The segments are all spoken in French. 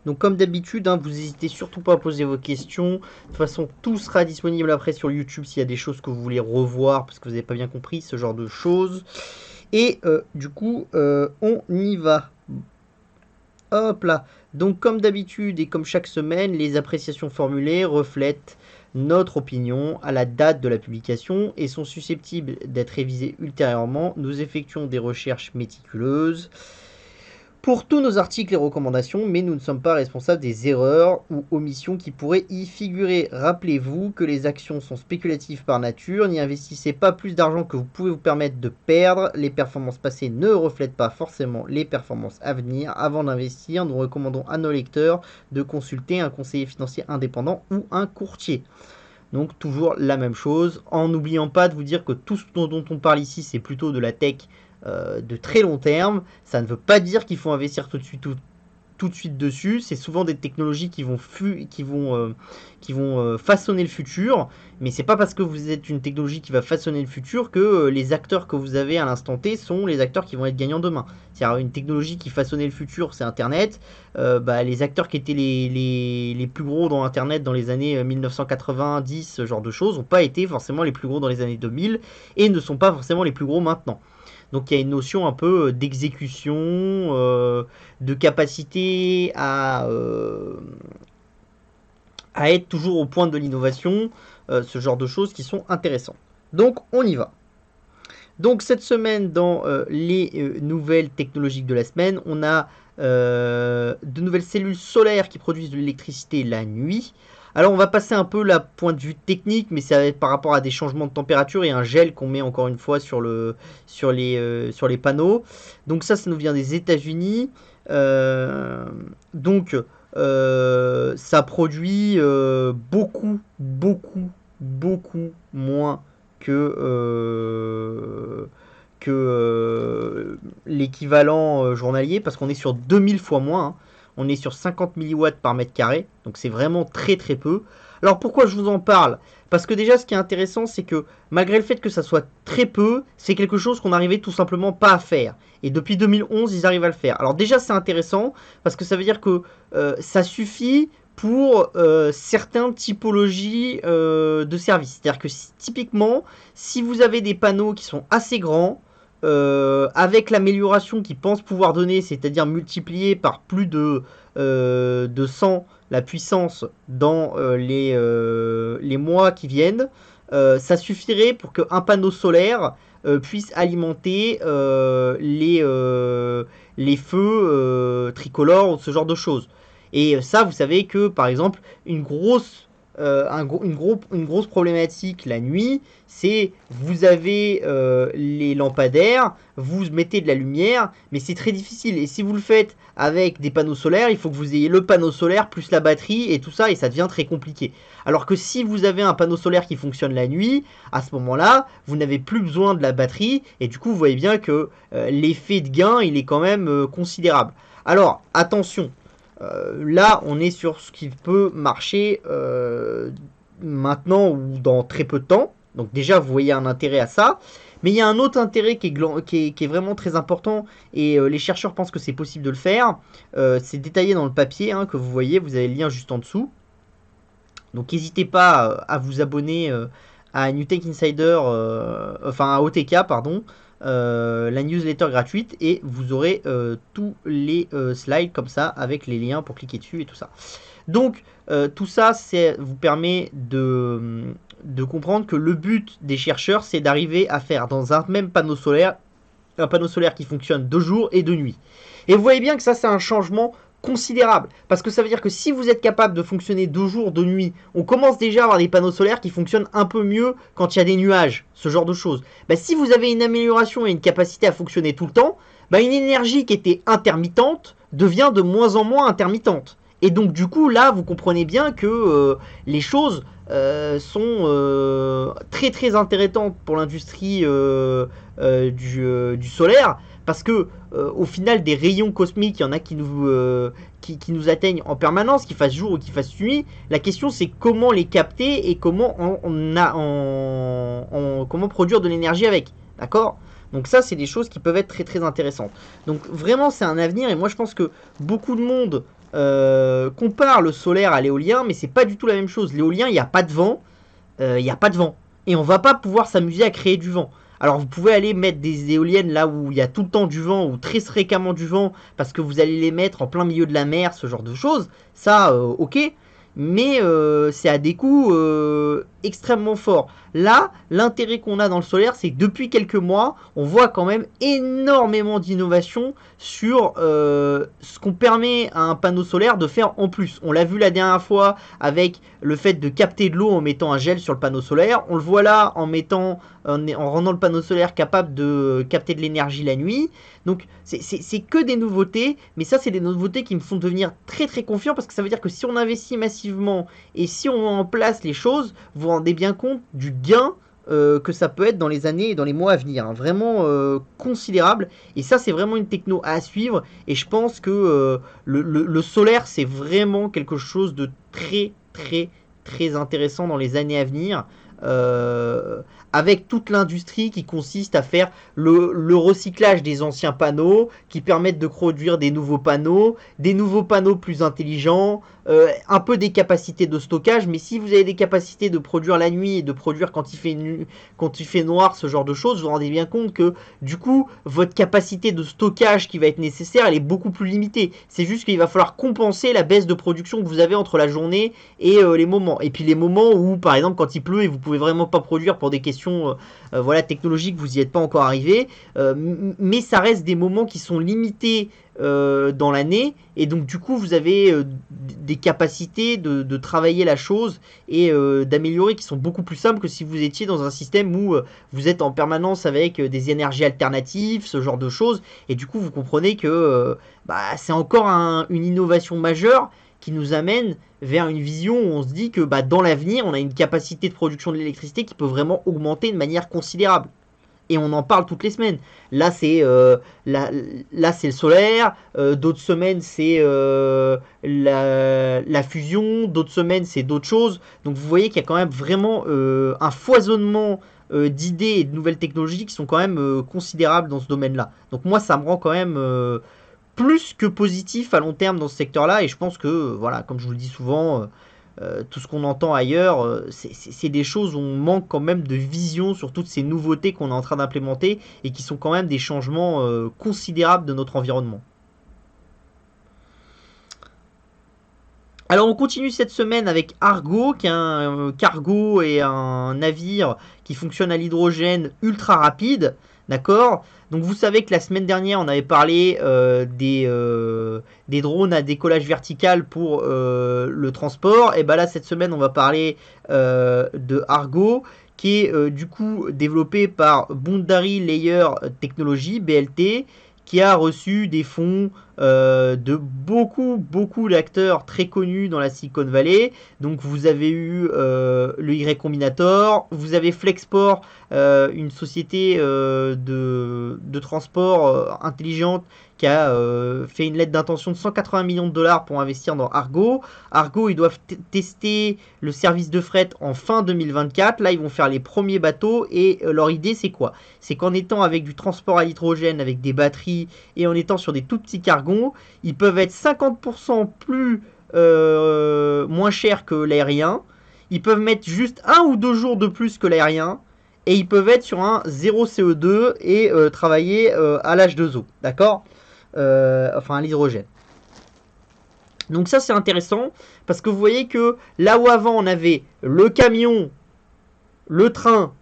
Donc comme d'habitude, hein, vous n'hésitez surtout pas à poser vos questions. De toute façon, tout sera disponible après sur YouTube s'il y a des choses que vous voulez revoir parce que vous n'avez pas bien compris, ce genre de choses. Et du coup, on y va. Hop là. Donc comme d'habitude et comme chaque semaine, les appréciations formulées reflètent notre opinion à la date de la publication et sont susceptibles d'être révisées ultérieurement. Nous effectuons des recherches méticuleuses pour tous nos articles et recommandations, mais nous ne sommes pas responsables des erreurs ou omissions qui pourraient y figurer. Rappelez-vous que les actions sont spéculatives par nature, n'y investissez pas plus d'argent que vous pouvez vous permettre de perdre, les performances passées ne reflètent pas forcément les performances à venir. Avant d'investir, nous recommandons à nos lecteurs de consulter un conseiller financier indépendant ou un courtier. Donc toujours la même chose, en n'oubliant pas de vous dire que tout ce dont on parle ici, c'est plutôt de la tech de très long terme. Ça ne veut pas dire qu'il faut investir tout de suite dessus. C'est souvent des technologies qui vont façonner le futur. Mais c'est pas parce que vous êtes une technologie qui va façonner le futur que les acteurs que vous avez à l'instant T sont les acteurs qui vont être gagnants demain. C'est-à-dire une technologie qui façonnait le futur, c'est Internet. Les acteurs qui étaient les plus gros dans Internet dans les années 1990, ce genre de choses, n'ont pas été forcément les plus gros dans les années 2000 et ne sont pas forcément les plus gros maintenant. Donc il y a une notion un peu d'exécution, de capacité à être toujours au point de l'innovation, ce genre de choses qui sont intéressantes. Donc on y va. Donc cette semaine, dans les nouvelles technologiques de la semaine, on a de nouvelles cellules solaires qui produisent de l'électricité la nuit. Alors on va passer un peu la point de vue technique, mais ça va être par rapport à des changements de température et un gel qu'on met encore une fois sur les panneaux. Donc ça nous vient des États-Unis. Donc ça produit beaucoup moins que l'équivalent journalier, parce qu'on est sur 2000 fois moins, hein. On est sur 50 milliwatts par mètre carré, donc c'est vraiment très très peu. Alors pourquoi je vous en parle? Parce que déjà ce qui est intéressant, c'est que malgré le fait que ça soit très peu, c'est quelque chose qu'on n'arrivait tout simplement pas à faire. Et depuis 2011, ils arrivent à le faire. Alors déjà c'est intéressant, parce que ça veut dire que ça suffit pour certaines typologies de services. C'est-à-dire que typiquement, si vous avez des panneaux qui sont assez grands, avec l'amélioration qu'ils pensent pouvoir donner, c'est-à-dire multiplier par plus de 100 la puissance dans les mois qui viennent, ça suffirait pour qu'un panneau solaire puisse alimenter les feux tricolores ou ce genre de choses. Et ça, vous savez que par exemple, une grosse problématique la nuit, c'est vous avez les lampadaires, vous mettez de la lumière, mais c'est très difficile. Et si vous le faites avec des panneaux solaires, il faut que vous ayez le panneau solaire plus la batterie et tout ça, et ça devient très compliqué. Alors que si vous avez un panneau solaire qui fonctionne la nuit, à ce moment-là, vous n'avez plus besoin de la batterie, et du coup, vous voyez bien que l'effet de gain, il est quand même considérable. Alors, attention, là, on est sur ce qui peut marcher maintenant ou dans très peu de temps. Donc déjà, vous voyez un intérêt à ça. Mais il y a un autre intérêt qui est vraiment très important et les chercheurs pensent que c'est possible de le faire. C'est détaillé dans le papier hein, que vous voyez, vous avez le lien juste en dessous. Donc n'hésitez pas à vous abonner à New Tech Insider, enfin à OTK, pardon, la newsletter gratuite et vous aurez tous les slides comme ça avec les liens pour cliquer dessus et tout ça. Donc tout ça vous permet de comprendre que le but des chercheurs c'est d'arriver à faire dans un même panneau solaire un panneau solaire qui fonctionne de jour et de nuit. Et vous voyez bien que ça c'est un changement considérable parce que ça veut dire que si vous êtes capable de fonctionner de jour, de nuit, on commence déjà à avoir des panneaux solaires qui fonctionnent un peu mieux quand il y a des nuages, ce genre de choses. Si vous avez une amélioration et une capacité à fonctionner tout le temps, une énergie qui était intermittente devient de moins en moins intermittente. Et donc du coup là vous comprenez bien que les choses sont très très intéressantes pour l'industrie du solaire parce que au final des rayons cosmiques, il y en a qui nous atteignent en permanence, qu'il fasse jour ou qu'il fasse nuit. La question c'est comment les capter et comment comment produire de l'énergie avec. D'accord ? Donc ça c'est des choses qui peuvent être très très intéressantes. Donc vraiment c'est un avenir et moi je pense que beaucoup de monde compare le solaire à l'éolien, mais c'est pas du tout la même chose. L'éolien, il n'y a pas de vent, il n'y a pas de vent. Et on va pas pouvoir s'amuser à créer du vent. Alors vous pouvez aller mettre des éoliennes là où il y a tout le temps du vent ou très fréquemment du vent parce que vous allez les mettre en plein milieu de la mer, ce genre de choses. Ça, ok. Mais c'est à des coûts extrêmement forts. Là, l'intérêt qu'on a dans le solaire, c'est que depuis quelques mois, on voit quand même énormément d'innovations sur ce qu'on permet à un panneau solaire de faire en plus. On l'a vu la dernière fois avec le fait de capter de l'eau en mettant un gel sur le panneau solaire. On le voit là en rendant le panneau solaire capable de capter de l'énergie la nuit. Donc c'est que des nouveautés, mais ça c'est des nouveautés qui me font devenir très très confiant parce que ça veut dire que si on investit massivement et si on met en place les choses, vous vous rendez bien compte du gain que ça peut être dans les années et dans les mois à venir, hein. Vraiment considérable. Et ça c'est vraiment une techno à suivre et je pense que le solaire c'est vraiment quelque chose de très très très intéressant dans les années à venir. Avec toute l'industrie qui consiste à faire le recyclage des anciens panneaux, qui permettent de produire des nouveaux panneaux plus intelligents, un peu des capacités de stockage, mais si vous avez des capacités de produire la nuit et de produire quand il fait noir, ce genre de choses, vous vous rendez bien compte que du coup, votre capacité de stockage qui va être nécessaire, elle est beaucoup plus limitée. C'est juste qu'il va falloir compenser la baisse de production que vous avez entre la journée et les moments. Et puis les moments où, par exemple, quand il pleut et vous pouvez vraiment pas produire pour des questions voilà, technologiques, vous n'y êtes pas encore arrivé, mais ça reste des moments qui sont limités dans l'année et donc du coup vous avez des capacités de travailler la chose et d'améliorer qui sont beaucoup plus simples que si vous étiez dans un système où vous êtes en permanence avec des énergies alternatives, ce genre de choses, et du coup vous comprenez que c'est encore une innovation majeure qui nous amène vers une vision où on se dit que dans l'avenir, on a une capacité de production de l'électricité qui peut vraiment augmenter de manière considérable. Et on en parle toutes les semaines. Là, c'est le solaire. D'autres semaines, c'est la fusion. D'autres semaines, c'est d'autres choses. Donc, vous voyez qu'il y a quand même vraiment un foisonnement d'idées et de nouvelles technologies qui sont quand même considérables dans ce domaine-là. Donc, moi, ça me rend quand même plus que positif à long terme dans ce secteur-là. Et je pense que, voilà, comme je vous le dis souvent, tout ce qu'on entend ailleurs, c'est des choses où on manque quand même de vision sur toutes ces nouveautés qu'on est en train d'implémenter et qui sont quand même des changements considérables de notre environnement. Alors on continue cette semaine avec Argo, qui est un cargo et un navire qui fonctionne à l'hydrogène ultra rapide. D'accord. Donc vous savez que la semaine dernière on avait parlé des drones à décollage vertical pour le transport. Et là cette semaine on va parler de Argo, qui est du coup développé par Boundary Layer Technology, BLT, qui a reçu des fonds de beaucoup d'acteurs très connus dans la Silicon Valley. Donc vous avez eu le Y Combinator, vous avez Flexport, une société de transport intelligente qui a fait une lettre d'intention de 180 millions de dollars pour investir dans Argo. Argo, ils doivent tester le service de fret en fin 2024. Là, ils vont faire les premiers bateaux et leur idée, c'est quoi? C'est qu'en étant avec du transport à l'hydrogène, avec des batteries et en étant sur des tout petits cargos, ils peuvent être 50% moins chers que l'aérien. Ils peuvent mettre juste 1 ou 2 jours de plus que l'aérien. Et ils peuvent être sur un 0 CO2 et travailler à l'H2O. D'accord? Enfin à l'hydrogène. Donc ça c'est intéressant parce que vous voyez que là où avant on avait le camion, le train,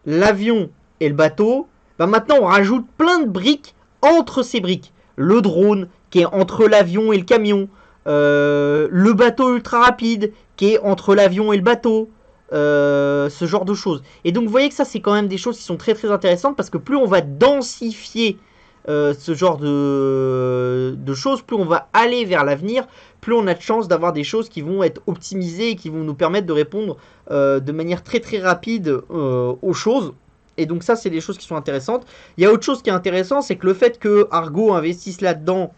l'avion et le bateau, maintenant on rajoute plein de briques entre ces briques. Le drone qui est entre l'avion et le camion, le bateau ultra rapide qui est entre l'avion et le bateau, ce genre de choses. Et donc vous voyez que ça c'est quand même des choses qui sont très très intéressantes parce que plus on va densifier ce genre de choses, plus on va aller vers l'avenir, plus on a de chances d'avoir des choses qui vont être optimisées et qui vont nous permettre de répondre de manière très très rapide aux choses. Et donc ça c'est des choses qui sont intéressantes. Il y a autre chose qui est intéressant, c'est que le fait que Argo investisse là-dedans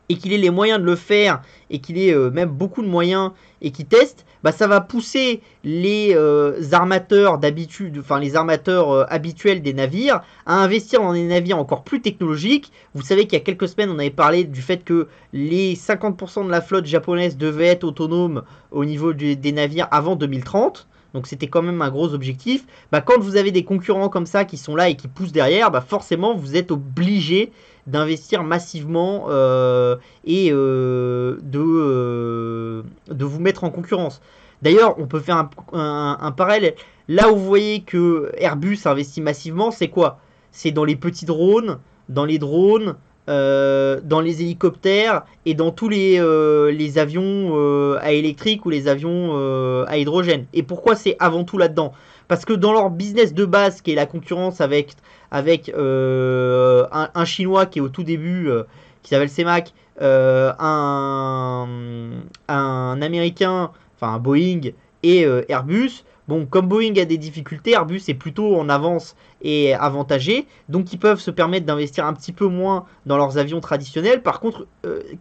et qu'il ait les moyens de le faire, et qu'il ait même beaucoup de moyens, et qu'il teste, bah ça va pousser les armateurs d'habitude, enfin les armateurs habituels des navires, à investir dans des navires encore plus technologiques. Vous savez qu'il y a quelques semaines, on avait parlé du fait que les 50% de la flotte japonaise devait être autonome au niveau des navires avant 2030. Donc c'était quand même un gros objectif. Bah, quand vous avez des concurrents comme ça qui sont là et qui poussent derrière, bah forcément vous êtes obligé d'investir massivement de vous mettre en concurrence. D'ailleurs, on peut faire un parallèle. Là où vous voyez que Airbus investit massivement, c'est quoi? C'est dans les petits drones, dans les drones, dans les hélicoptères et dans tous les avions à électrique ou les avions à hydrogène. Et pourquoi c'est avant tout là-dedans? Parce que dans leur business de base, qui est la concurrence avec un Chinois qui est au tout début, qui s'appelle CEMAC, un Américain, enfin un Boeing et Airbus. Bon, comme Boeing a des difficultés, Airbus est plutôt en avance et avantagé, donc ils peuvent se permettre d'investir un petit peu moins dans leurs avions traditionnels. Par contre,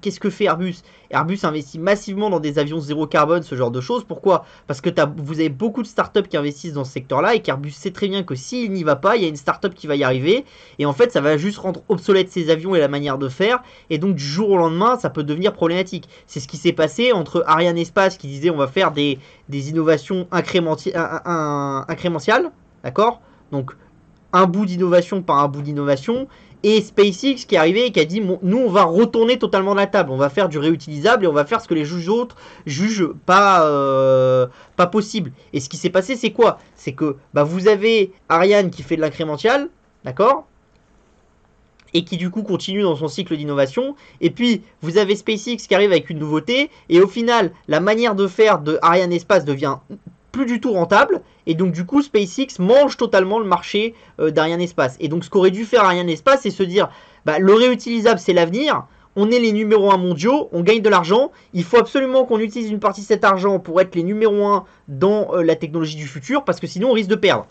qu'est-ce que fait Airbus? Airbus investit massivement dans des avions zéro carbone, ce genre de choses. Pourquoi? Parce que vous avez beaucoup de startups qui investissent dans ce secteur-là et qu'Airbus sait très bien que s'il n'y va pas, il y a une startup qui va y arriver et en fait, ça va juste rendre obsolète ces avions et la manière de faire. Et donc, du jour au lendemain, ça peut devenir problématique. C'est ce qui s'est passé entre Ariane Espace qui disait on va faire des innovations incrémentiales, d'accord? Donc, un bout d'innovation par un bout d'innovation, et SpaceX qui est arrivé et qui a dit nous on va retourner totalement la table, on va faire du réutilisable et on va faire ce que les autres jugent pas possible. Et ce qui s'est passé, c'est quoi? C'est que bah, vous avez Ariane qui fait de l'incrémential, d'accord, et qui du coup continue dans son cycle d'innovation, et puis vous avez SpaceX qui arrive avec une nouveauté, et au final la manière de faire de Ariane Espace devient plus du tout rentable, et donc du coup SpaceX mange totalement le marché d'Ariane Espace. Et donc ce qu'aurait dû faire Ariane Espace, c'est se dire bah, le réutilisable c'est l'avenir, on est les numéros 1 mondiaux, on gagne de l'argent, il faut absolument qu'on utilise une partie de cet argent pour être les numéros 1 dans la technologie du futur, parce que sinon on risque de perdre.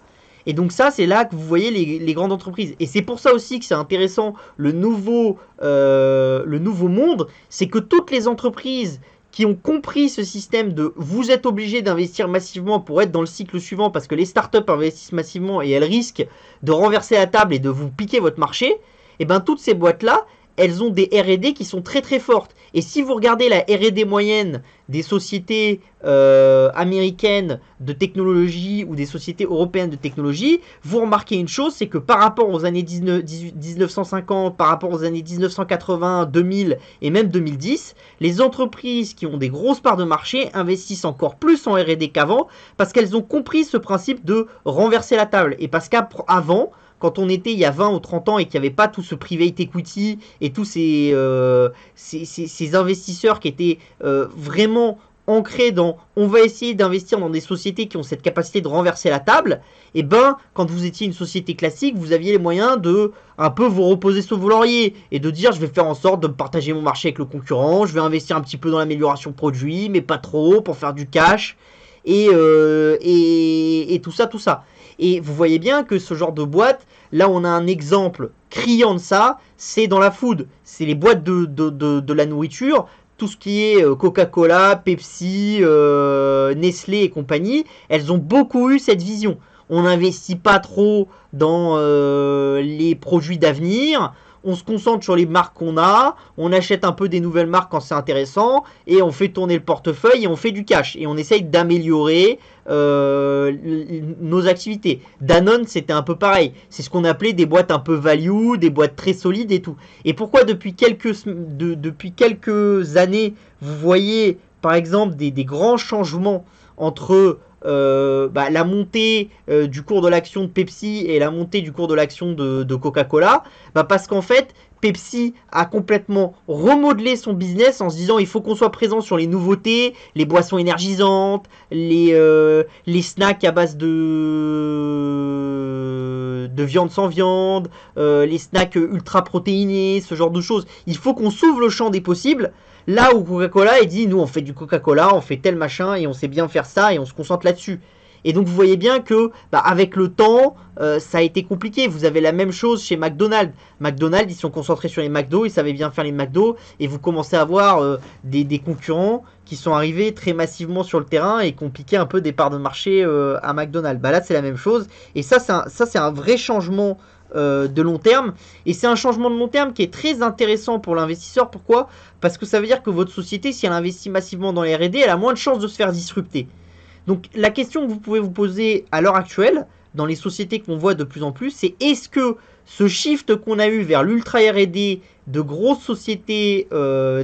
Et donc ça, c'est là que vous voyez les grandes entreprises. Et c'est pour ça aussi que c'est intéressant, le nouveau monde, c'est que toutes les entreprises qui ont compris ce système de vous êtes obligé d'investir massivement pour être dans le cycle suivant, parce que les startups investissent massivement et elles risquent de renverser la table et de vous piquer votre marché, et bien toutes ces boîtes-là, elles ont des R&D qui sont très très fortes. Et si vous regardez la R&D moyenne des sociétés américaines de technologie ou des sociétés européennes de technologie, vous remarquez une chose, c'est que par rapport aux années 1950, par rapport aux années 1980, 2000 et même 2010, les entreprises qui ont des grosses parts de marché investissent encore plus en R&D qu'avant, parce qu'elles ont compris ce principe de renverser la table. Et parce qu'avant, quand on était il y a 20 ou 30 ans et qu'il n'y avait pas tout ce private equity et tous ces investisseurs qui étaient vraiment ancrés dans on va essayer d'investir dans des sociétés qui ont cette capacité de renverser la table, et ben quand vous étiez une société classique, vous aviez les moyens de un peu vous reposer sur vos lauriers et de dire je vais faire en sorte de partager mon marché avec le concurrent, je vais investir un petit peu dans l'amélioration de produits, mais pas trop pour faire du cash et tout ça. Et vous voyez bien que ce genre de boîte, là on a un exemple criant de ça, c'est dans la food. C'est les boîtes de la nourriture, tout ce qui est Coca-Cola, Pepsi, Nestlé et compagnie, elles ont beaucoup eu cette vision. On n'investit pas trop dans les produits d'avenir, on se concentre sur les marques qu'on a, on achète un peu des nouvelles marques quand c'est intéressant, et on fait tourner le portefeuille et on fait du cash. Et on essaye d'améliorer nos activités. Danone, c'était un peu pareil. C'est ce qu'on appelait des boîtes un peu value, des boîtes très solides et tout. Et pourquoi depuis quelques années, vous voyez par exemple des grands changements entre la montée du cours de l'action de Pepsi et la montée du cours de l'action de Coca-Cola, parce qu'en fait Pepsi a complètement remodelé son business en se disant il faut qu'on soit présent sur les nouveautés, les boissons énergisantes, les snacks à base de viande sans viande, les snacks ultra protéinés, ce genre de choses. Il faut qu'on s'ouvre le champ des possibles. Là où Coca-Cola, il dit, nous on fait du Coca-Cola, on fait tel machin et on sait bien faire ça et on se concentre là-dessus. Et donc vous voyez bien que avec le temps, ça a été compliqué. Vous avez la même chose chez McDonald's. McDonald's, ils sont concentrés sur les McDo, ils savaient bien faire les McDo, et vous commencez à avoir des concurrents qui sont arrivés très massivement sur le terrain et qui ont piqué un peu des parts de marché à McDonald's. Là, c'est la même chose. Et ça, c'est un vrai changement de long terme. Et c'est un changement de long terme qui est très intéressant pour l'investisseur. Pourquoi? Parce que ça veut dire que votre société, si elle investit massivement dans les R&D, elle a moins de chances de se faire disrupter. Donc la question que vous pouvez vous poser à l'heure actuelle, dans les sociétés qu'on voit de plus en plus, c'est est-ce que ce shift qu'on a eu vers l'ultra R&D de grosses sociétés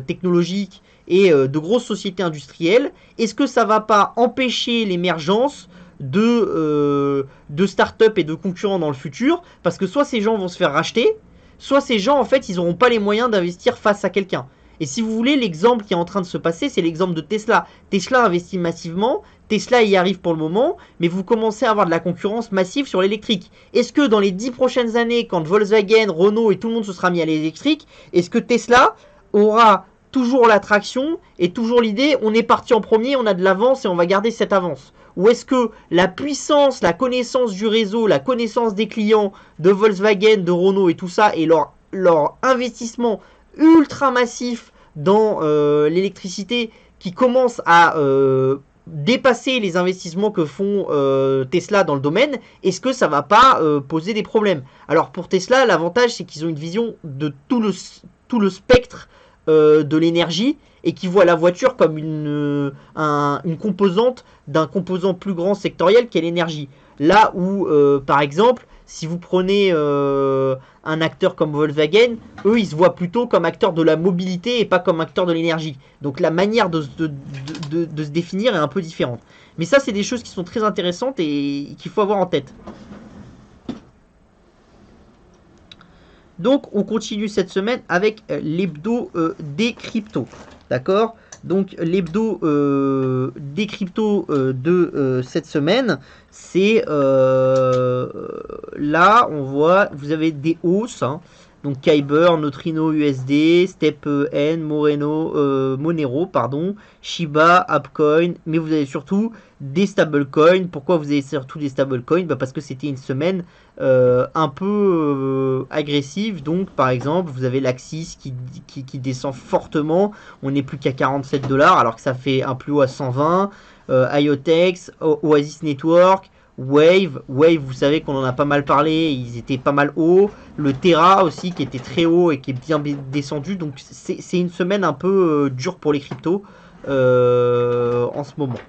technologiques et de grosses sociétés industrielles, est-ce que ça va pas empêcher l'émergence de start-up et de concurrents dans le futur? Parce que soit ces gens vont se faire racheter, soit ces gens, en fait, ils n'auront pas les moyens d'investir face à quelqu'un. Et si vous voulez, l'exemple qui est en train de se passer, c'est l'exemple de Tesla. Tesla investit massivement, Tesla y arrive pour le moment, mais vous commencez à avoir de la concurrence massive sur l'électrique. Est-ce que dans les 10 prochaines années, quand Volkswagen, Renault et tout le monde se sera mis à l'électrique, est-ce que Tesla aura toujours l'attraction et toujours l'idée, on est parti en premier, on a de l'avance et on va garder cette avance? Ou est-ce que la puissance, la connaissance du réseau, la connaissance des clients de Volkswagen, de Renault et tout ça, et leur investissement ultra massif dans l'électricité qui commence à dépasser les investissements que font Tesla dans le domaine, est-ce que ça va pas poser des problèmes? Alors pour Tesla, l'avantage c'est qu'ils ont une vision de tout le spectre de l'énergie et qui voient la voiture comme une composante d'un composant plus grand sectoriel qu'est l'énergie. Là où, par exemple, si vous prenez un acteur comme Volkswagen, eux, ils se voient plutôt comme acteur de la mobilité et pas comme acteur de l'énergie. Donc la manière de se définir est un peu différente. Mais ça, c'est des choses qui sont très intéressantes et qu'il faut avoir en tête. Donc, on continue cette semaine avec l'hebdo des cryptos. D'accord? Donc, l'hebdo des cryptos de cette semaine, c'est là, on voit, vous avez des hausses. Hein. Donc, Kyber, Neutrino USD, StepN, Monero, pardon, Shiba, Appcoin, mais vous avez surtout des stablecoins. Pourquoi vous avez surtout des stablecoins? Parce que c'était une semaine un peu agressive. Donc par exemple vous avez l'Axis qui descend fortement, on n'est plus qu'à 47 $ alors que ça fait un plus haut à 120. IoTex, Oasis Network, Wave, vous savez qu'on en a pas mal parlé, ils étaient pas mal hauts. Le Terra aussi qui était très haut et qui est bien descendu. Donc c'est une semaine un peu dure pour les cryptos en ce moment.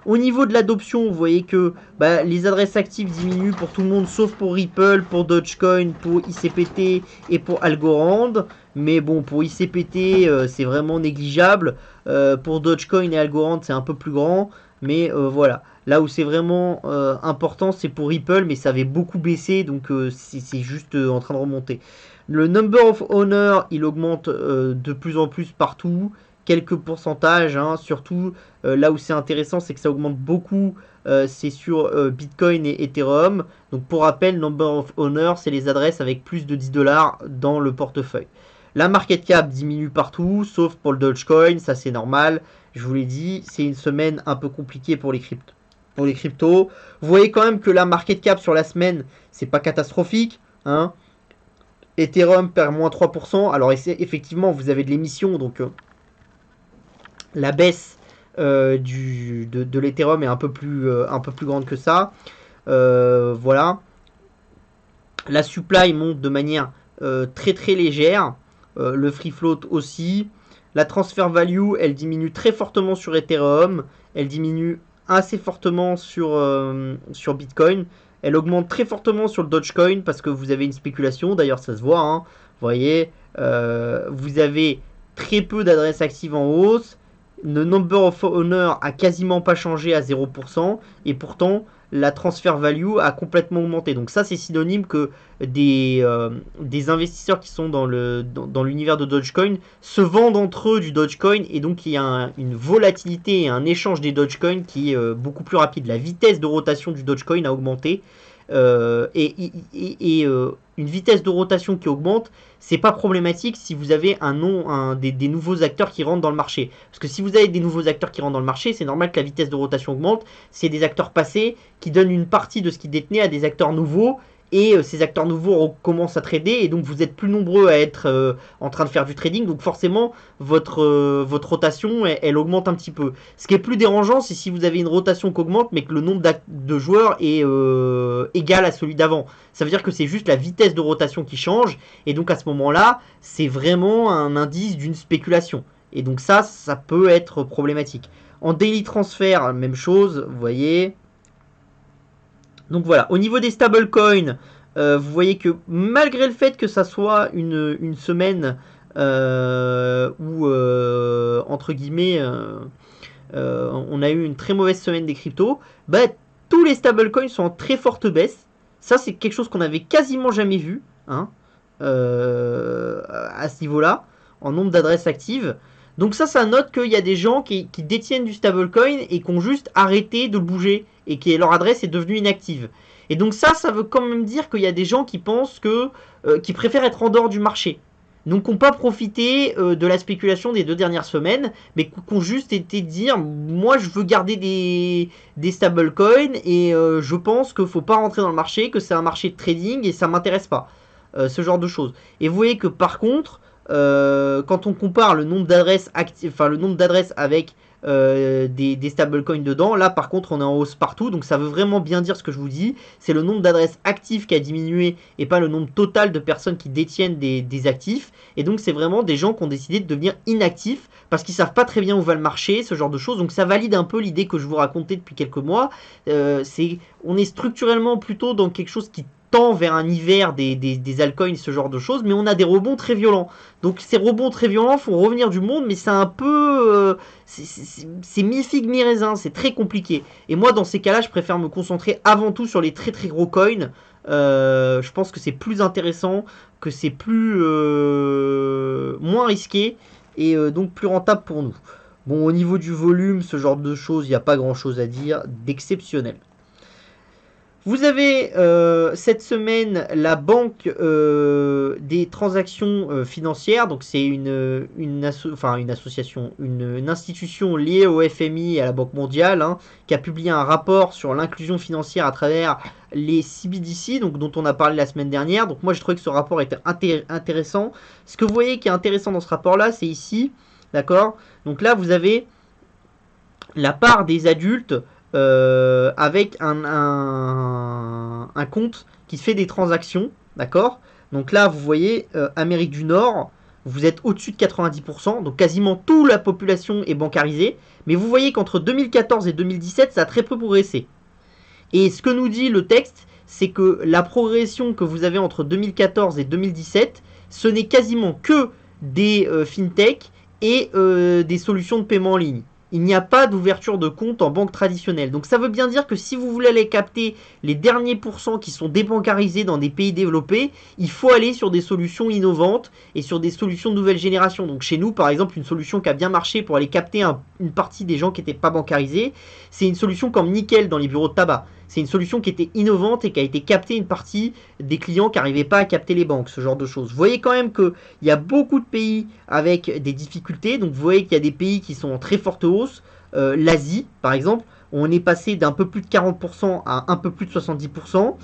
Au niveau de l'adoption, vous voyez que les adresses actives diminuent pour tout le monde, sauf pour Ripple, pour Dogecoin, pour ICPT et pour Algorand. Mais bon, pour ICPT, c'est vraiment négligeable. Pour Dogecoin et Algorand, c'est un peu plus grand. Mais voilà, là où c'est vraiment important, c'est pour Ripple, mais ça avait beaucoup baissé, donc c'est juste en train de remonter. Le number of owners, il augmente de plus en plus partout. Quelques pourcentages, hein, surtout là où c'est intéressant, c'est que ça augmente beaucoup, c'est sur Bitcoin et Ethereum. Donc pour rappel, number of owners, c'est les adresses avec plus de 10 $ dans le portefeuille. La market cap diminue partout, sauf pour le Dogecoin, ça c'est normal. Je vous l'ai dit, c'est une semaine un peu compliquée pour les cryptos. Vous voyez quand même que la market cap sur la semaine, c'est pas catastrophique, hein. Ethereum perd moins 3%. Alors effectivement, vous avez de l'émission, donc la baisse de l'Ethereum est un peu plus grande que ça. Voilà. La supply monte de manière très très légère. Le free float aussi. La transfer value, elle diminue très fortement sur Ethereum. Elle diminue assez fortement sur Bitcoin. Elle augmente très fortement sur le Dogecoin parce que vous avez une spéculation. D'ailleurs, ça se voit. Hein. Vous voyez, vous avez très peu d'adresses actives en hausse. Le number of owners a quasiment pas changé à 0%. Et pourtant, la transfer value a complètement augmenté. Donc ça, c'est synonyme que des investisseurs qui sont dans l'univers de Dogecoin se vendent entre eux du Dogecoin. Et donc, il y a une volatilité et un échange des Dogecoin qui est beaucoup plus rapide. La vitesse de rotation du Dogecoin a augmenté. Une vitesse de rotation qui augmente, c'est pas problématique si vous avez des nouveaux acteurs qui rentrent dans le marché. Parce que si vous avez des nouveaux acteurs qui rentrent dans le marché, c'est normal que la vitesse de rotation augmente. C'est des acteurs passés qui donnent une partie de ce qu'ils détenaient à des acteurs nouveaux. Et ces acteurs nouveaux commencent à trader, et donc vous êtes plus nombreux à être en train de faire du trading, donc forcément votre rotation elle augmente un petit peu. Ce qui est plus dérangeant, c'est si vous avez une rotation qui augmente mais que le nombre de joueurs est égal à celui d'avant. Ça veut dire que c'est juste la vitesse de rotation qui change, et donc à ce moment-là, c'est vraiment un indice d'une spéculation. Et donc ça peut être problématique. En daily transfer, même chose, vous voyez. Donc voilà, au niveau des stablecoins, vous voyez que malgré le fait que ça soit une semaine où, entre guillemets, on a eu une très mauvaise semaine des cryptos, bah, tous les stablecoins sont en très forte baisse. Ça, c'est quelque chose qu'on avait quasiment jamais vu, hein, à ce niveau-là, en nombre d'adresses actives. Donc ça note qu'il y a des gens qui détiennent du stablecoin et qui ont juste arrêté de bouger et que leur adresse est devenue inactive. Et donc ça veut quand même dire qu'il y a des gens qui pensent qui préfèrent être en dehors du marché. Donc qui n'ont pas profité de la spéculation des 2 dernières semaines, mais qui ont juste été dire, moi je veux garder des stablecoins et je pense qu'il ne faut pas rentrer dans le marché, que c'est un marché de trading et ça ne m'intéresse pas. Ce genre de choses. Et vous voyez que par contre, quand on compare le nombre d'adresses avec des stablecoins dedans, là par contre on est en hausse partout, donc ça veut vraiment bien dire ce que je vous dis, c'est le nombre d'adresses actives qui a diminué et pas le nombre total de personnes qui détiennent des actifs, et donc c'est vraiment des gens qui ont décidé de devenir inactifs parce qu'ils savent pas très bien où va le marché, ce genre de choses. Donc ça valide un peu l'idée que je vous racontais depuis quelques mois. On est structurellement plutôt dans quelque chose qui tend vers un hiver des altcoins, ce genre de choses, mais on a des rebonds très violents. Donc ces rebonds très violents font revenir du monde, mais c'est un peu... c'est mi-figue, mi-raisin, c'est très compliqué. Et moi, dans ces cas-là, je préfère me concentrer avant tout sur les très très gros coins. Je pense que c'est plus intéressant, que c'est moins risqué, et donc plus rentable pour nous. Bon, au niveau du volume, ce genre de choses, il n'y a pas grand-chose à dire d'exceptionnel. Vous avez cette semaine la banque des transactions financières, donc c'est une association, une institution liée au FMI et à la Banque mondiale, hein, qui a publié un rapport sur l'inclusion financière à travers les CBDC, donc dont on a parlé la semaine dernière. Donc moi je trouvais que ce rapport était intéressant. Ce que vous voyez qui est intéressant dans ce rapport-là, c'est ici, d'accord. Donc là vous avez la part des adultes avec un compte qui fait des transactions, d'accord. Donc là, vous voyez, Amérique du Nord, vous êtes au-dessus de 90%, donc quasiment toute la population est bancarisée, mais vous voyez qu'entre 2014 et 2017, ça a très peu progressé. Et ce que nous dit le texte, c'est que la progression que vous avez entre 2014 et 2017, ce n'est quasiment que des fintech et des solutions de paiement en ligne. Il n'y a pas d'ouverture de compte en banque traditionnelle. Donc ça veut bien dire que si vous voulez aller capter les derniers pourcents qui sont débancarisés dans des pays développés, il faut aller sur des solutions innovantes et sur des solutions de nouvelle génération. Donc chez nous, par exemple, une solution qui a bien marché pour aller capter une partie des gens qui n'étaient pas bancarisés, c'est une solution comme Nickel dans les bureaux de tabac. C'est une solution qui était innovante et qui a été captée une partie des clients qui n'arrivaient pas à capter les banques, ce genre de choses. Vous voyez quand même qu'il y a beaucoup de pays avec des difficultés. Donc vous voyez qu'il y a des pays qui sont en très forte hausse. L'Asie, par exemple, on est passé d'un peu plus de 40% à un peu plus de 70%. Vous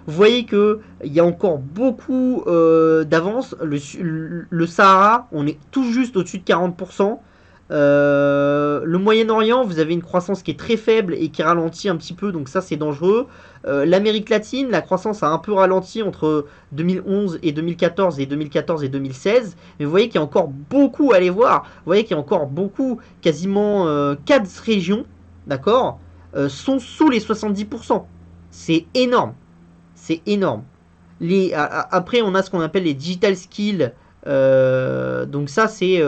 voyez qu'il y a encore beaucoup d'avance. Le Sahara, on est tout juste au-dessus de 40%. Le Moyen-Orient, vous avez une croissance qui est très faible et qui ralentit un petit peu, donc ça c'est dangereux. L'Amérique latine, la croissance a un peu ralenti entre 2011 et 2014 et 2014 et 2016, mais vous voyez qu'il y a encore beaucoup à aller voir. Vous voyez qu'il y a encore beaucoup, quasiment 4 régions, d'accord, sont sous les 70%. C'est énorme, c'est énorme. Après, on a ce qu'on appelle les digital skills. Donc ça c'est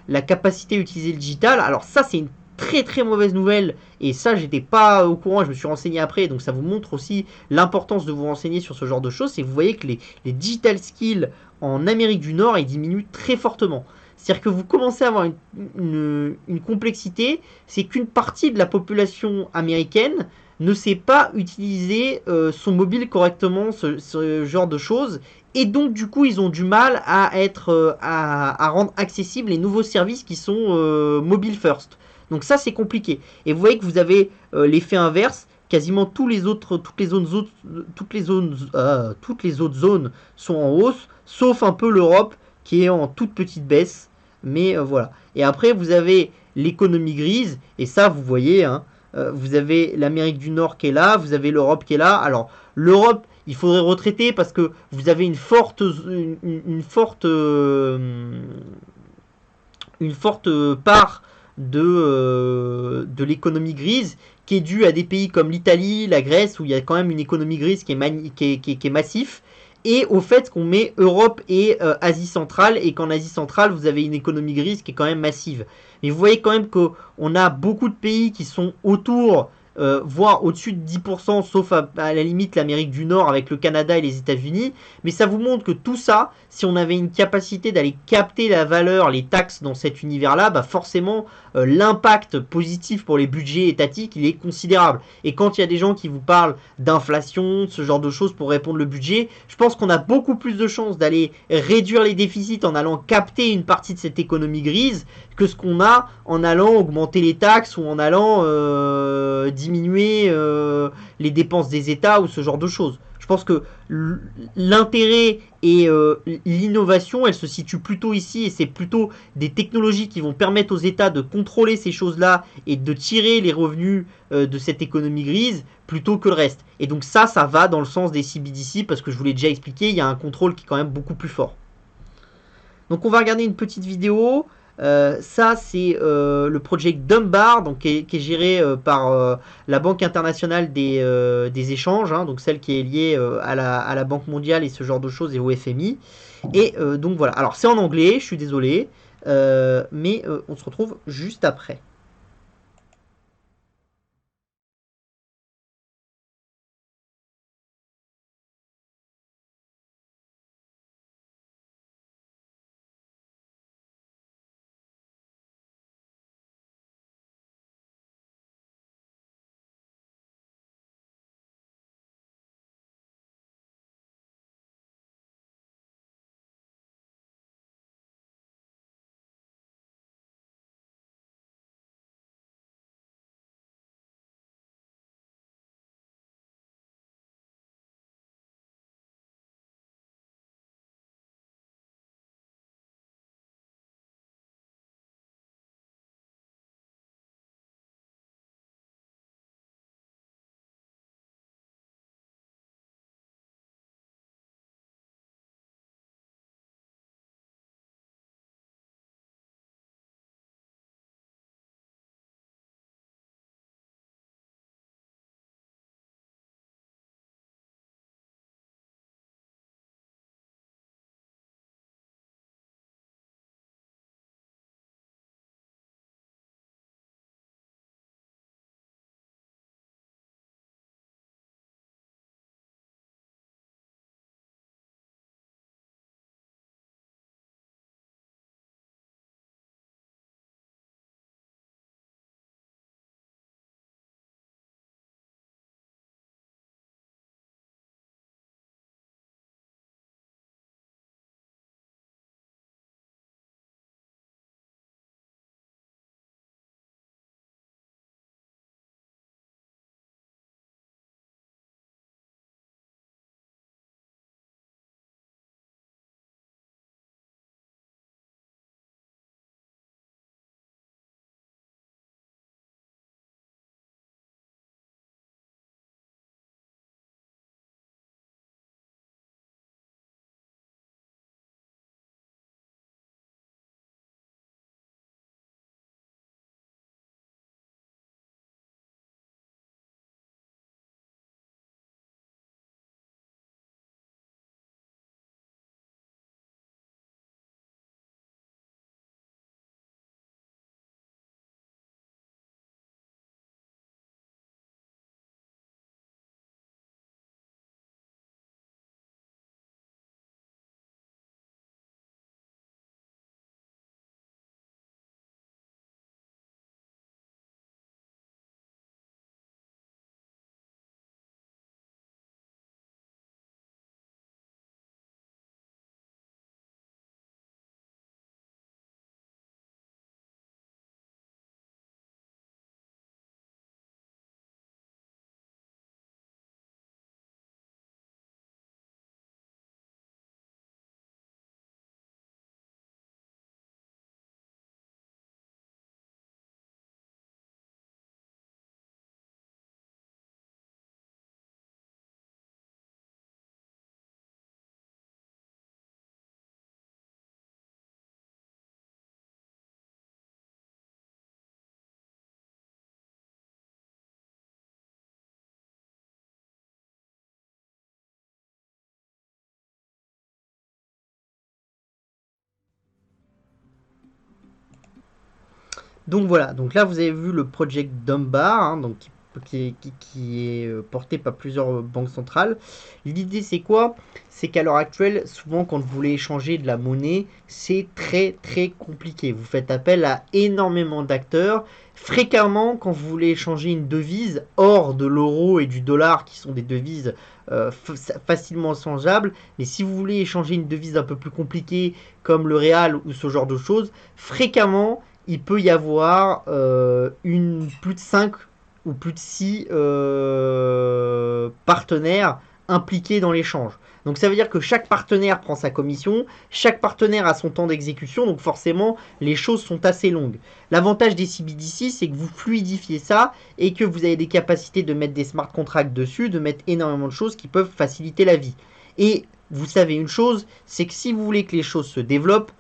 la capacité à utiliser le digital. Alors ça c'est une très très mauvaise nouvelle, et ça j'étais pas au courant, je me suis renseigné après, donc ça vous montre aussi l'importance de vous renseigner sur ce genre de choses. C'est que vous voyez que les digital skills en Amérique du Nord ils diminuent très fortement. C'est-à-dire que vous commencez à avoir une complexité, c'est qu'une partie de la population américaine ne sait pas utiliser son mobile correctement, ce genre de choses. Et donc du coup ils ont du mal à rendre accessibles les nouveaux services qui sont mobile first. Donc ça c'est compliqué. Et vous voyez que vous avez l'effet inverse. Quasiment toutes les autres zones sont en hausse, sauf un peu l'Europe qui est en toute petite baisse. Mais voilà. Et après vous avez l'économie grise. Et ça vous voyez, hein, vous avez l'Amérique du Nord qui est là, vous avez l'Europe qui est là. Alors l'Europe, il faudrait retraiter parce que vous avez une forte part de l'économie grise qui est due à des pays comme l'Italie, la Grèce, où il y a quand même une économie grise qui est massif, et au fait qu'on met Europe et Asie centrale, et qu'en Asie centrale, vous avez une économie grise qui est quand même massive. Mais vous voyez quand même qu'on a beaucoup de pays qui sont autour, voire au-dessus de 10%, sauf à la limite l'Amérique du Nord avec le Canada et les États-Unis. Mais ça vous montre que tout ça, si on avait une capacité d'aller capter la valeur, les taxes dans cet univers-là, bah forcément l'impact positif pour les budgets étatiques, il est considérable. Et quand il y a des gens qui vous parlent d'inflation, ce genre de choses pour répondre le budget, je pense qu'on a beaucoup plus de chances d'aller réduire les déficits en allant capter une partie de cette économie grise que ce qu'on a en allant augmenter les taxes ou en allant diminuer les dépenses des États ou ce genre de choses. Je pense que l'intérêt et l'innovation, elle se situe plutôt ici, et c'est plutôt des technologies qui vont permettre aux États de contrôler ces choses-là et de tirer les revenus de cette économie grise plutôt que le reste. Et donc ça va dans le sens des CBDC parce que je vous l'ai déjà expliqué, il y a un contrôle qui est quand même beaucoup plus fort. Donc on va regarder une petite vidéo. Ça c'est le project Dumbar, donc qui est géré par la Banque internationale des échanges, hein, donc celle qui est liée à la Banque mondiale et ce genre de choses et au FMI. Et donc voilà. Alors c'est en anglais, je suis désolé, mais on se retrouve juste après. Donc voilà, donc là vous avez vu le Project Dumbar, hein, donc qui est porté par plusieurs banques centrales. L'idée c'est quoi? C'est qu'à l'heure actuelle, souvent quand vous voulez échanger de la monnaie, c'est très très compliqué. Vous faites appel à énormément d'acteurs. Fréquemment, quand vous voulez échanger une devise hors de l'euro et du dollar, qui sont des devises facilement changeables, mais si vous voulez échanger une devise un peu plus compliquée, comme le réal ou ce genre de choses, fréquemment, il peut y avoir plus de 5 ou plus de 6 partenaires impliqués dans l'échange. Donc ça veut dire que chaque partenaire prend sa commission, chaque partenaire a son temps d'exécution, donc forcément les choses sont assez longues. L'avantage des CBDC, c'est que vous fluidifiez ça et que vous avez des capacités de mettre des smart contracts dessus, de mettre énormément de choses qui peuvent faciliter la vie. Et vous savez une chose, c'est que si vous voulez que les choses se développent,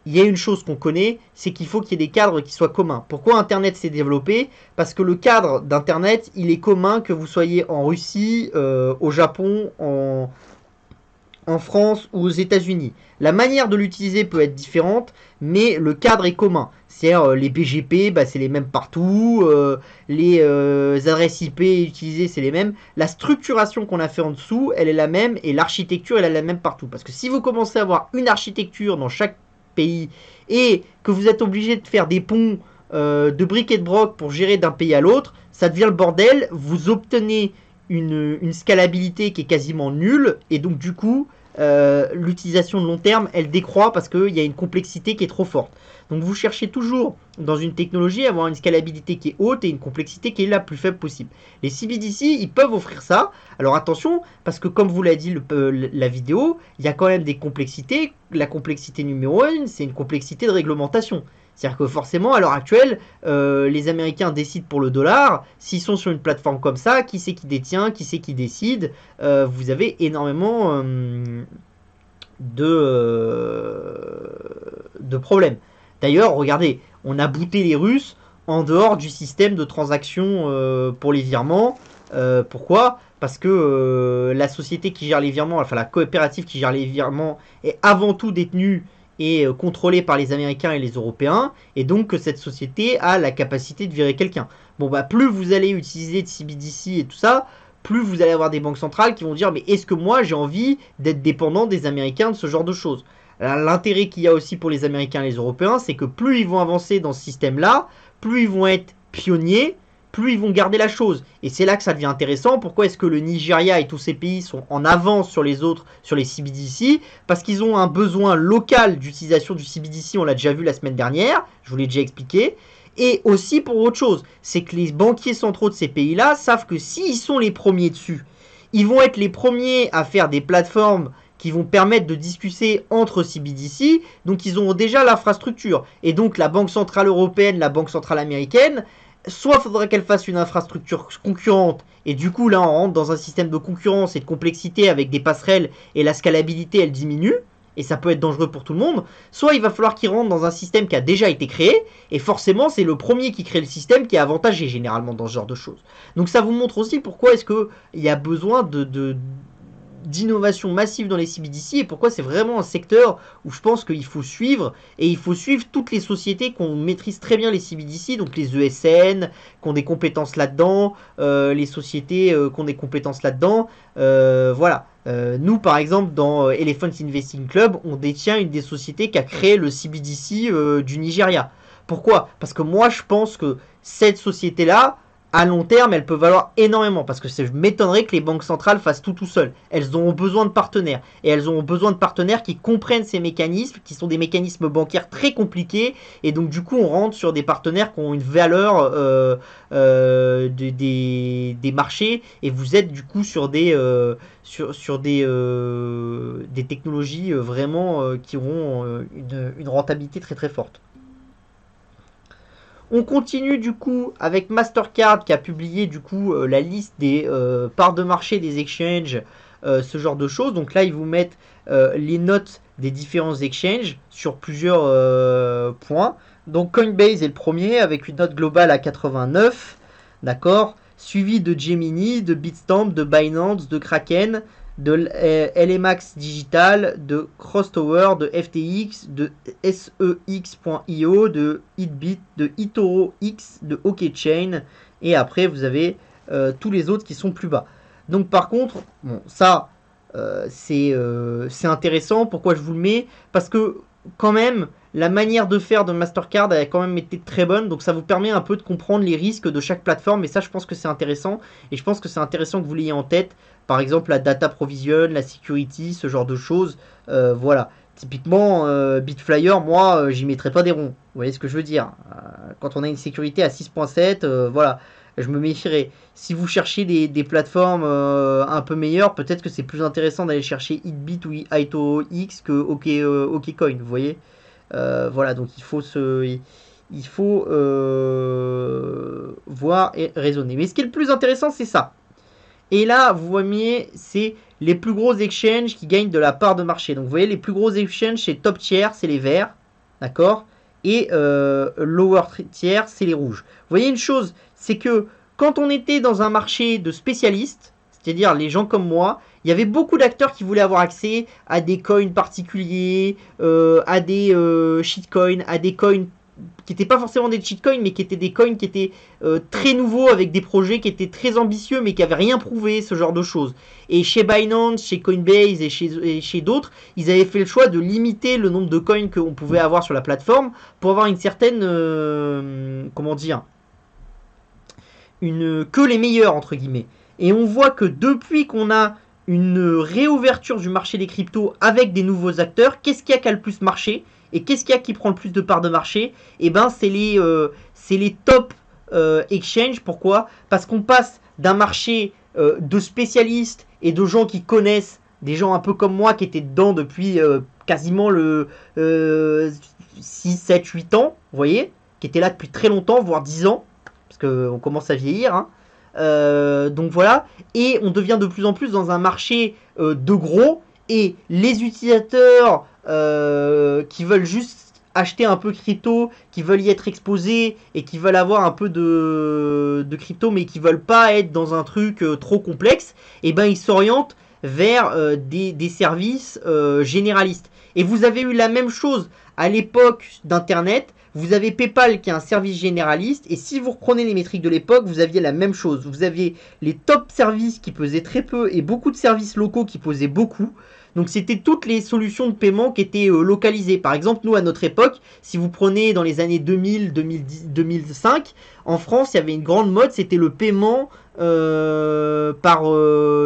il y a une chose qu'on connaît, c'est qu'il faut qu'il y ait des cadres qui soient communs. Pourquoi Internet s'est développé? Parce que le cadre d'Internet, il est commun que vous soyez en Russie, au Japon, en France ou aux États-Unis. La manière de l'utiliser peut être différente, mais le cadre est commun. C'est-à-dire les BGP, c'est les mêmes partout, les adresses IP utilisées, c'est les mêmes. La structuration qu'on a fait en dessous, elle est la même, et l'architecture, elle est la même partout. Parce que si vous commencez à avoir une architecture dans chaque pays et que vous êtes obligé de faire des ponts de briques et de broc pour gérer d'un pays à l'autre, ça devient le bordel. Vous obtenez une scalabilité qui est quasiment nulle et donc du coup l'utilisation de long terme elle décroît parce qu'il y a une complexité qui est trop forte. Donc vous cherchez toujours dans une technologie à avoir une scalabilité qui est haute et une complexité qui est la plus faible possible. Les CBDC ils peuvent offrir ça. Alors attention, parce que comme vous l'a dit la vidéo, il y a quand même des complexités. La complexité numéro 1, c'est une complexité de réglementation. C'est-à-dire que forcément, à l'heure actuelle, les Américains décident pour le dollar. S'ils sont sur une plateforme comme ça, qui c'est qui détient, qui c'est qui décide? Vous avez énormément de problèmes. D'ailleurs, regardez, on a booté les Russes en dehors du système de transaction pour les virements. Pourquoi? Parce que la société qui gère les virements, enfin la coopérative qui gère les virements, est avant tout détenue et contrôlée par les Américains et les Européens, et donc que cette société a la capacité de virer quelqu'un. Bon plus vous allez utiliser de CBDC et tout ça, plus vous allez avoir des banques centrales qui vont dire mais est-ce que moi j'ai envie d'être dépendant des Américains de ce genre de choses? L'intérêt qu'il y a aussi pour les Américains et les Européens, c'est que plus ils vont avancer dans ce système-là, plus ils vont être pionniers, plus ils vont garder la chose. Et c'est là que ça devient intéressant. Pourquoi est-ce que le Nigeria et tous ces pays sont en avance sur les autres, sur les CBDC? Parce qu'ils ont un besoin local d'utilisation du CBDC, on l'a déjà vu la semaine dernière, je vous l'ai déjà expliqué. Et aussi pour autre chose, c'est que les banquiers centraux de ces pays-là savent que s'ils sont les premiers dessus, ils vont être les premiers à faire des plateformes qui vont permettre de discuter entre CBDC, donc ils ont déjà l'infrastructure. Et donc la Banque Centrale Européenne, la Banque Centrale Américaine, soit il faudrait qu'elle fasse une infrastructure concurrente, et du coup là on rentre dans un système de concurrence et de complexité avec des passerelles, et la scalabilité elle diminue, et ça peut être dangereux pour tout le monde, soit il va falloir qu'ils rentrent dans un système qui a déjà été créé, et forcément c'est le premier qui crée le système qui est avantagé généralement dans ce genre de choses. Donc ça vous montre aussi pourquoi est-ce qu'il y a besoin d'innovation massive dans les CBDC et pourquoi c'est vraiment un secteur où je pense qu'il faut suivre, et il faut suivre toutes les sociétés qui maîtrisent très bien les CBDC, donc les ESN qui ont des compétences là-dedans, les sociétés qui ont des compétences là-dedans, voilà. Nous par exemple dans Elephant Investing Club, on détient une des sociétés qui a créé le CBDC du Nigeria. Pourquoi? Parce que moi je pense que cette société là, à long terme, elle peut valoir énormément parce que je m'étonnerais que les banques centrales fassent tout seul. Elles auront besoin de partenaires et elles auront besoin de partenaires qui comprennent ces mécanismes, qui sont des mécanismes bancaires très compliqués, et donc du coup on rentre sur des partenaires qui ont une valeur des marchés, et vous êtes du coup sur des technologies vraiment qui auront une rentabilité très très forte. On continue du coup avec Mastercard qui a publié du coup la liste des parts de marché des exchanges, ce genre de choses. Donc là ils vous mettent les notes des différents exchanges sur plusieurs points. Donc Coinbase est le premier avec une note globale à 89, d'accord, suivi de Gemini, de Bitstamp, de Binance, de Kraken, de LMAX Digital, de Crosstower, de FTX, de SEX.io, de Hitbit, de eToro X, de OKChain, et après vous avez tous les autres qui sont plus bas. Donc par contre, bon, ça c'est intéressant. Pourquoi je vous le mets? Parce que quand même, la manière de faire de Mastercard a quand même été très bonne, donc ça vous permet un peu de comprendre les risques de chaque plateforme, et ça je pense que c'est intéressant, et je pense que c'est intéressant que vous l'ayez en tête. Par exemple la data provision, la security, ce genre de choses, voilà. Typiquement Bitflyer, moi j'y mettrais pas des ronds, vous voyez ce que je veux dire. Quand on a une sécurité à 6.7, voilà, je me méfierais. Si vous cherchez des plateformes un peu meilleures, peut-être que c'est plus intéressant d'aller chercher Hitbit ou eToroX que OKCoin, vous voyez. Voilà, donc il faut voir et raisonner. Mais ce qui est le plus intéressant, c'est ça. Et là, vous voyez, c'est les plus gros exchanges qui gagnent de la part de marché. Donc vous voyez, les plus gros exchanges, c'est top tier, c'est les verts, d'accord. Et lower tier, c'est les rouges. Vous voyez une chose, c'est que quand on était dans un marché de spécialistes, c'est-à-dire les gens comme moi, il y avait beaucoup d'acteurs qui voulaient avoir accès à des coins particuliers, à des shitcoins, à des coins qui n'étaient pas forcément des shitcoins, mais qui étaient des coins qui étaient très nouveaux, avec des projets qui étaient très ambitieux, mais qui n'avaient rien prouvé, ce genre de choses. Et chez Binance, chez Coinbase et chez d'autres, ils avaient fait le choix de limiter le nombre de coins qu'on pouvait avoir sur la plateforme pour avoir une certaine, comment dire, que les meilleurs, entre guillemets. Et on voit que depuis qu'on a une réouverture du marché des cryptos avec des nouveaux acteurs, qu'est-ce qui a le plus marché? Et qu'est-ce qu'il y a qui prend le plus de parts de marché? Et ben c'est les top exchange. Pourquoi? Parce qu'on passe d'un marché de spécialistes et de gens qui connaissent, des gens un peu comme moi qui étaient dedans depuis quasiment le 6, 7, 8 ans, vous voyez, qui étaient là depuis très longtemps, voire 10 ans, parce qu'on commence à vieillir, hein. Donc voilà, et on devient de plus en plus dans un marché de gros, et les utilisateurs qui veulent juste acheter un peu crypto, qui veulent y être exposés et qui veulent avoir un peu de crypto mais qui veulent pas être dans un truc trop complexe, et ben ils s'orientent vers des services généralistes. Et vous avez eu la même chose à l'époque d'internet. Vous avez PayPal qui est un service généraliste, et si vous reprenez les métriques de l'époque, vous aviez la même chose. Vous aviez les top services qui pesaient très peu et beaucoup de services locaux qui pesaient beaucoup. Donc c'était toutes les solutions de paiement qui étaient localisées. Par exemple, nous à notre époque, si vous prenez dans les années 2000, 2010, 2005, en France, il y avait une grande mode, c'était le paiement par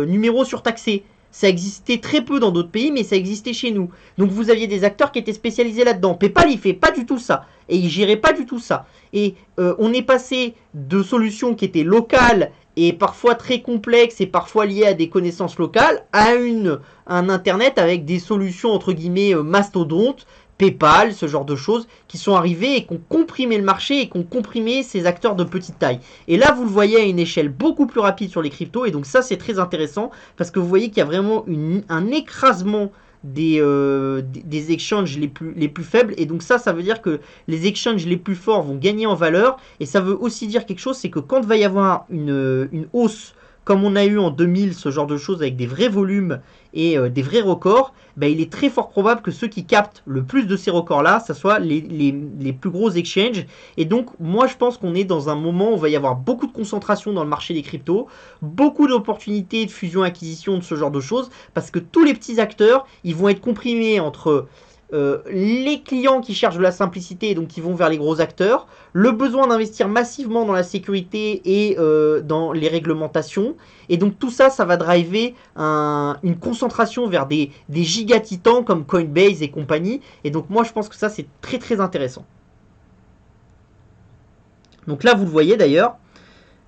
numéro surtaxé. Ça existait très peu dans d'autres pays, mais ça existait chez nous. Donc vous aviez des acteurs qui étaient spécialisés là-dedans. PayPal, il fait pas du tout ça. Et il gérait pas du tout ça. Et on est passé de solutions qui étaient locales et parfois très complexes et parfois liées à des connaissances locales à un internet avec des solutions entre guillemets mastodontes, PayPal, ce genre de choses qui sont arrivées et qui ont comprimé le marché et qui ont comprimé ces acteurs de petite taille. Et là, vous le voyez à une échelle beaucoup plus rapide sur les cryptos, et donc ça c'est très intéressant parce que vous voyez qu'il y a vraiment un écrasement des exchanges les plus faibles, et donc ça veut dire que les exchanges les plus forts vont gagner en valeur, et ça veut aussi dire quelque chose, c'est que quand il va y avoir une hausse comme on a eu en 2000, ce genre de choses avec des vrais volumes et des vrais records, bah, il est très fort probable que ceux qui captent le plus de ces records-là, ça soit les plus gros exchanges. Et donc, moi, je pense qu'on est dans un moment où il va y avoir beaucoup de concentration dans le marché des cryptos, beaucoup d'opportunités de fusion-acquisition, de ce genre de choses, parce que tous les petits acteurs, ils vont être comprimés entre les clients qui cherchent de la simplicité et donc qui vont vers les gros acteurs, le besoin d'investir massivement dans la sécurité et dans les réglementations, et donc tout ça, ça va driver une concentration vers des gigatitans comme Coinbase et compagnie, et donc moi je pense que ça c'est très très intéressant. Donc là vous le voyez d'ailleurs,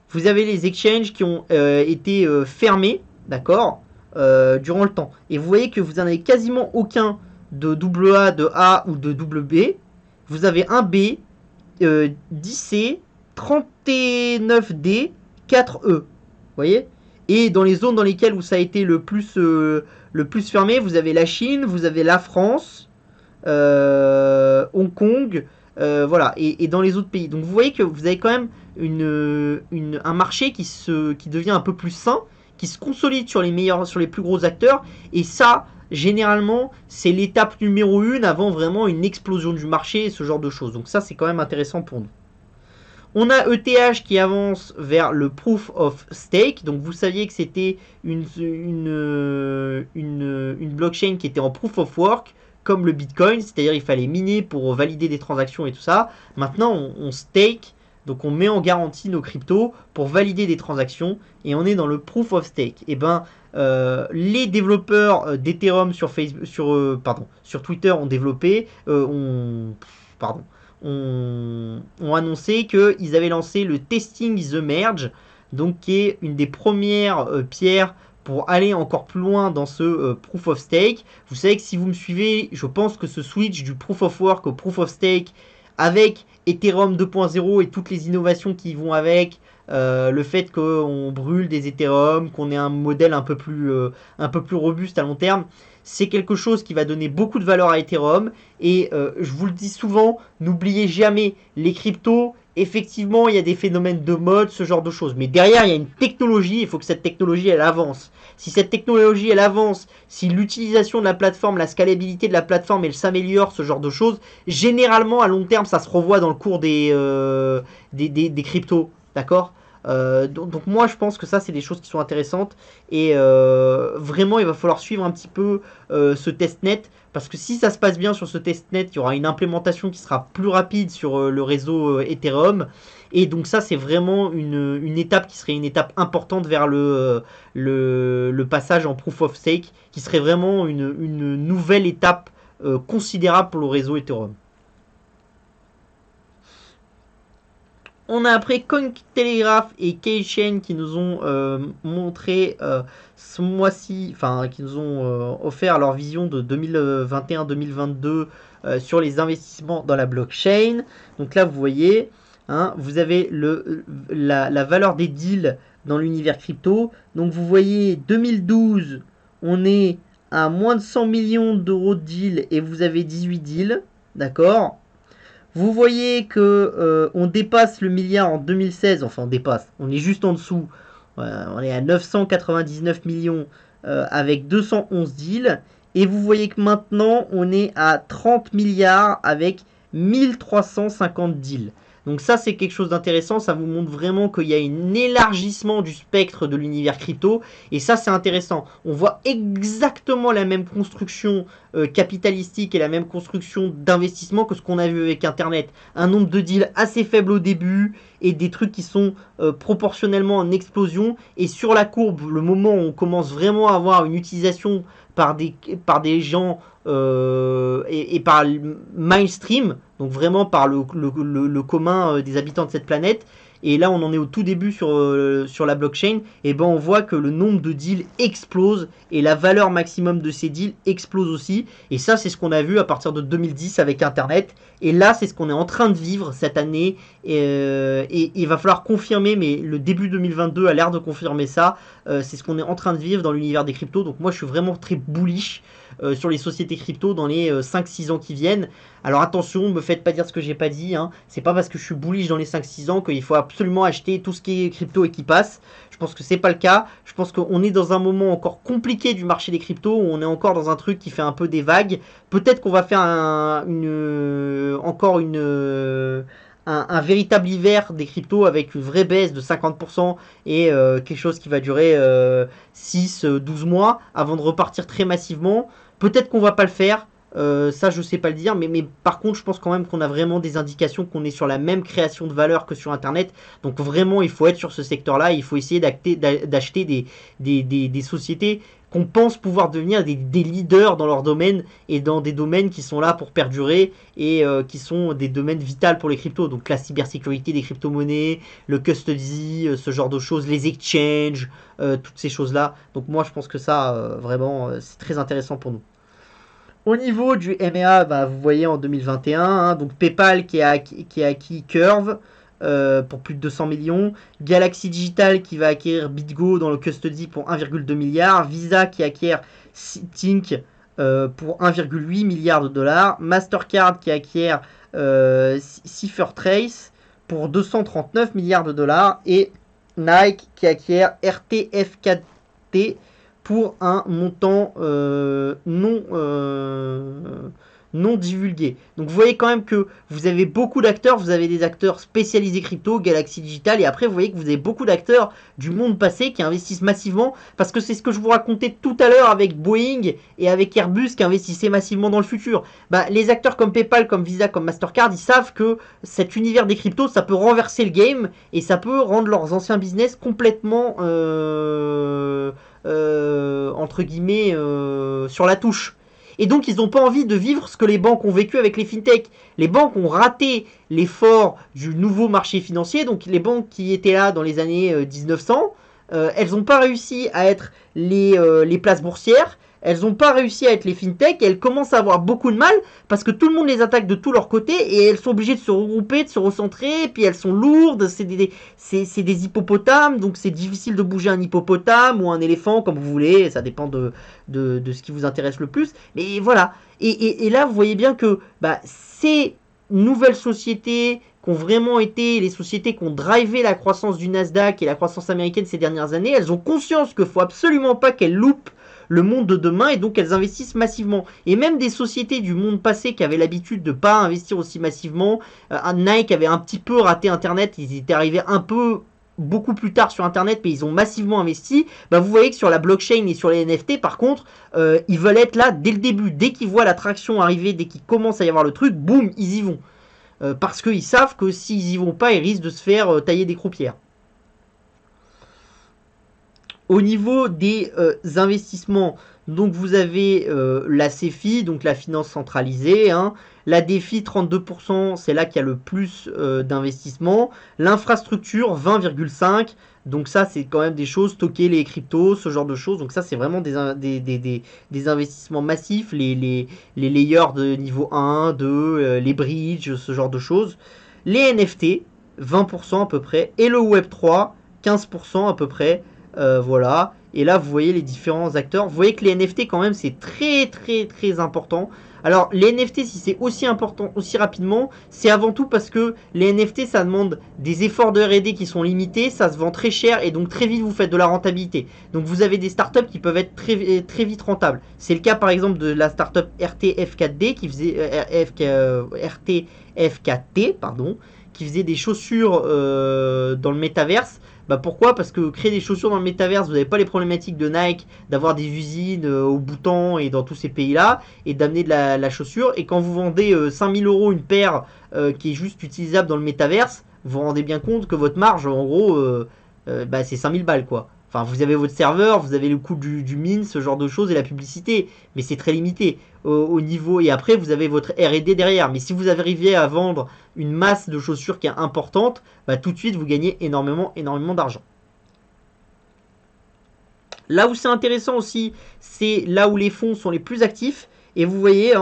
vous avez les exchanges qui ont été fermés, d'accord, durant le temps, et vous voyez que vous n'en avez quasiment aucun de AA, de A ou de B. Vous avez un B, 10C, 39D, 4E. Vous voyez? Et dans les zones dans lesquelles où ça a été le plus fermé, vous avez la Chine, vous avez la France, Hong Kong, voilà, et dans les autres pays. Donc vous voyez que vous avez quand même un marché qui devient un peu plus sain, qui se consolide sur les plus gros acteurs. Et ça, généralement, c'est l'étape numéro 1 avant vraiment une explosion du marché et ce genre de choses. Donc ça, c'est quand même intéressant pour nous. On a ETH qui avance vers le Proof of Stake. Donc vous saviez que c'était une blockchain qui était en Proof of Work, comme le Bitcoin. C'est-à-dire il fallait miner pour valider des transactions et tout ça. Maintenant, on stake. Donc on met en garantie nos cryptos pour valider des transactions. Et on est dans le Proof of Stake. Et ben, les développeurs d'Ethereum sur Twitter ont développé... ont annoncé qu'ils avaient lancé le Testing the Merge, donc qui est une des premières pierres pour aller encore plus loin dans ce Proof of Stake. Vous savez que si vous me suivez, je pense que ce switch du Proof of Work au Proof of Stake avec Ethereum 2.0 et toutes les innovations qui vont avec, le fait qu'on brûle des Ethereum, qu'on ait un modèle un peu plus robuste à long terme, c'est quelque chose qui va donner beaucoup de valeur à Ethereum. Et je vous le dis souvent, n'oubliez jamais, les cryptos, effectivement, il y a des phénomènes de mode, ce genre de choses. Mais derrière, il y a une technologie, il faut que cette technologie, elle avance. Si cette technologie, elle avance, si l'utilisation de la plateforme, la scalabilité de la plateforme, elle s'améliore, ce genre de choses, généralement, à long terme, ça se revoit dans le cours des cryptos. D'accord ? Donc moi je pense que ça c'est des choses qui sont intéressantes et vraiment il va falloir suivre un petit peu ce testnet, parce que si ça se passe bien sur ce testnet, il y aura une implémentation qui sera plus rapide sur le réseau Ethereum, et donc ça c'est vraiment une étape qui serait une étape importante vers le passage en Proof of Stake, qui serait vraiment une nouvelle étape considérable pour le réseau Ethereum. On a après Cointelegraph et Keychain qui nous ont montré ce mois-ci, enfin qui nous ont offert leur vision de 2021-2022 sur les investissements dans la blockchain. Donc là, vous voyez, hein, vous avez la valeur des deals dans l'univers crypto. Donc vous voyez, 2012, on est à moins de 100 millions d'euros de deals et vous avez 18 deals, d'accord ? Vous voyez que on dépasse le milliard en 2016, enfin on dépasse, on est juste en dessous, on est à 999 millions avec 211 deals, et vous voyez que maintenant on est à 30 milliards avec 1350 deals. Donc ça c'est quelque chose d'intéressant, ça vous montre vraiment qu'il y a un élargissement du spectre de l'univers crypto, et ça c'est intéressant. On voit exactement la même construction capitalistique et la même construction d'investissement que ce qu'on a vu avec Internet. Un nombre de deals assez faible au début et des trucs qui sont proportionnellement en explosion, et sur la courbe, le moment où on commence vraiment à avoir une utilisation par des gens et par le mainstream, donc vraiment par le commun des habitants de cette planète. Et là on en est au tout début sur la blockchain, et ben on voit que le nombre de deals explose et la valeur maximum de ces deals explose aussi, et ça c'est ce qu'on a vu à partir de 2010 avec Internet, et là c'est ce qu'on est en train de vivre cette année, et il va falloir confirmer, mais le début 2022 a l'air de confirmer ça. C'est ce qu'on est en train de vivre dans l'univers des cryptos, donc moi je suis vraiment très bullish sur les sociétés crypto dans les 5-6 ans qui viennent. Alors attention, me faites pas dire ce que j'ai pas dit, hein. C'est pas parce que je suis bullish dans les 5-6 ans qu'il faut absolument acheter tout ce qui est crypto et qui passe. Je pense que c'est pas le cas. Je pense qu'on est dans un moment encore compliqué du marché des cryptos, où on est encore dans un truc qui fait un peu des vagues. Peut-être qu'on va faire un véritable hiver des cryptos avec une vraie baisse de 50% et quelque chose qui va durer 6-12 mois avant de repartir très massivement. Peut-être qu'on va pas le faire. Ça je sais pas le dire, mais par contre je pense quand même qu'on a vraiment des indications qu'on est sur la même création de valeur que sur Internet. Donc vraiment il faut être sur ce secteur là, il faut essayer d'acheter des sociétés qu'on pense pouvoir devenir des leaders dans leur domaine, et dans des domaines qui sont là pour perdurer, et qui sont des domaines vitaux pour les cryptos. Donc la cybersécurité des crypto-monnaies, le custody, ce genre de choses, les exchanges, toutes ces choses là. Donc moi je pense que ça vraiment c'est très intéressant pour nous. Au niveau du MEA, bah, vous voyez en 2021, hein, donc PayPal qui a acquis Curve pour plus de 200 millions, Galaxy Digital qui va acquérir BitGo dans le custody pour 1,2 milliard, Visa qui acquiert Tink pour 1,8 milliard de dollars, Mastercard qui acquiert CipherTrace pour 239 milliards de dollars, et Nike qui acquiert RTFKT racheté pour un montant non divulgué. Donc vous voyez quand même que vous avez beaucoup d'acteurs, vous avez des acteurs spécialisés crypto, Galaxy Digital, et après vous voyez que vous avez beaucoup d'acteurs du monde passé qui investissent massivement, parce que c'est ce que je vous racontais tout à l'heure avec Boeing et avec Airbus qui investissaient massivement dans le futur. Les acteurs comme PayPal, comme Visa, comme Mastercard, ils savent que cet univers des cryptos, ça peut renverser le game, et ça peut rendre leurs anciens business complètement entre guillemets sur la touche. Et donc ils n'ont pas envie de vivre ce que les banques ont vécu avec les fintechs. Les banques ont raté l'effort du nouveau marché financier, donc les banques qui étaient là dans les années 1900, elles n'ont pas réussi à être les places boursières, elles n'ont pas réussi à être les fintechs, et elles commencent à avoir beaucoup de mal parce que tout le monde les attaque de tous leurs côtés et elles sont obligées de se regrouper, de se recentrer, et puis elles sont lourdes, c'est des hippopotames, donc c'est difficile de bouger un hippopotame ou un éléphant comme vous voulez, ça dépend de ce qui vous intéresse le plus, mais voilà. Et là vous voyez bien que ces nouvelles sociétés qui ont vraiment été les sociétés qui ont drivé la croissance du Nasdaq et la croissance américaine ces dernières années, elles ont conscience qu'il ne faut absolument pas qu'elles loupent le monde de demain, et donc elles investissent massivement. Et même des sociétés du monde passé qui avaient l'habitude de ne pas investir aussi massivement, Nike avait un petit peu raté Internet, ils étaient arrivés un peu beaucoup plus tard sur Internet, mais ils ont massivement investi. Vous voyez que sur la blockchain et sur les NFT, par contre, ils veulent être là dès le début. Dès qu'ils voient la traction arriver, dès qu'il commence à y avoir le truc, boum, ils y vont. Parce qu'ils savent que s'ils y vont pas, ils risquent de se faire tailler des croupières. Au niveau des investissements, donc vous avez la CEFI, donc la finance centralisée, la DeFi 32%, c'est là qu'il y a le plus d'investissement, l'infrastructure 20,5%, donc ça c'est quand même des choses, stocker les cryptos, ce genre de choses, donc ça c'est vraiment des investissements massifs, les layers de niveau 1, 2, les bridges, ce genre de choses, les NFT 20% à peu près, et le Web3 15% à peu près. Voilà, et là vous voyez les différents acteurs, vous voyez que les NFT quand même c'est très très très important. Alors les NFT, si c'est aussi important aussi rapidement, c'est avant tout parce que les NFT ça demande des efforts de R&D qui sont limités, ça se vend très cher et donc très vite vous faites de la rentabilité. Donc vous avez des startups qui peuvent être très, très vite rentables. C'est le cas par exemple de la startup RTF4D qui faisait RTF4T pardon, qui faisait des chaussures dans le métaverse. Pourquoi ? Parce que créer des chaussures dans le métaverse, vous n'avez pas les problématiques de Nike, d'avoir des usines au Bhoutan et dans tous ces pays-là, et d'amener de la chaussure. Et quand vous vendez 5000 € une paire qui est juste utilisable dans le métaverse, vous vous rendez bien compte que votre marge, en gros, c'est 5000 balles, quoi. Enfin, vous avez votre serveur, vous avez le coût du mine, ce genre de choses, et la publicité, mais c'est très limité au niveau. Et après, vous avez votre R&D derrière. Mais si vous arrivez à vendre une masse de chaussures qui est importante, tout de suite, vous gagnez énormément d'argent. Là où c'est intéressant aussi, c'est là où les fonds sont les plus actifs. Et vous voyez,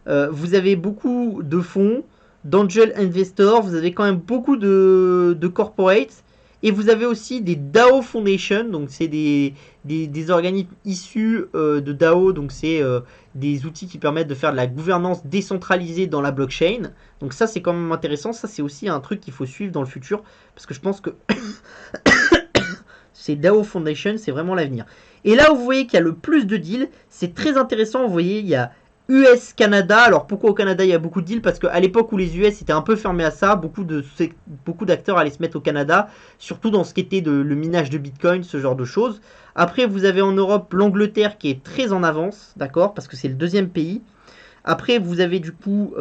vous avez beaucoup de fonds, d'angel investors, vous avez quand même beaucoup de corporates. Et vous avez aussi des DAO Foundation, donc c'est des organismes issus de DAO, donc c'est des outils qui permettent de faire de la gouvernance décentralisée dans la blockchain. Donc ça c'est quand même intéressant, ça c'est aussi un truc qu'il faut suivre dans le futur, parce que je pense que ces DAO Foundation c'est vraiment l'avenir. Et là où vous voyez qu'il y a le plus de deals, c'est très intéressant, vous voyez il y a US-Canada. Alors pourquoi au Canada il y a beaucoup de deals? Parce qu'à l'époque où les US étaient un peu fermés à ça, beaucoup d'acteurs allaient se mettre au Canada, surtout dans ce qui était le minage de Bitcoin, ce genre de choses. Après vous avez en Europe l'Angleterre qui est très en avance, d'accord, parce que c'est le deuxième pays. Après vous avez du coup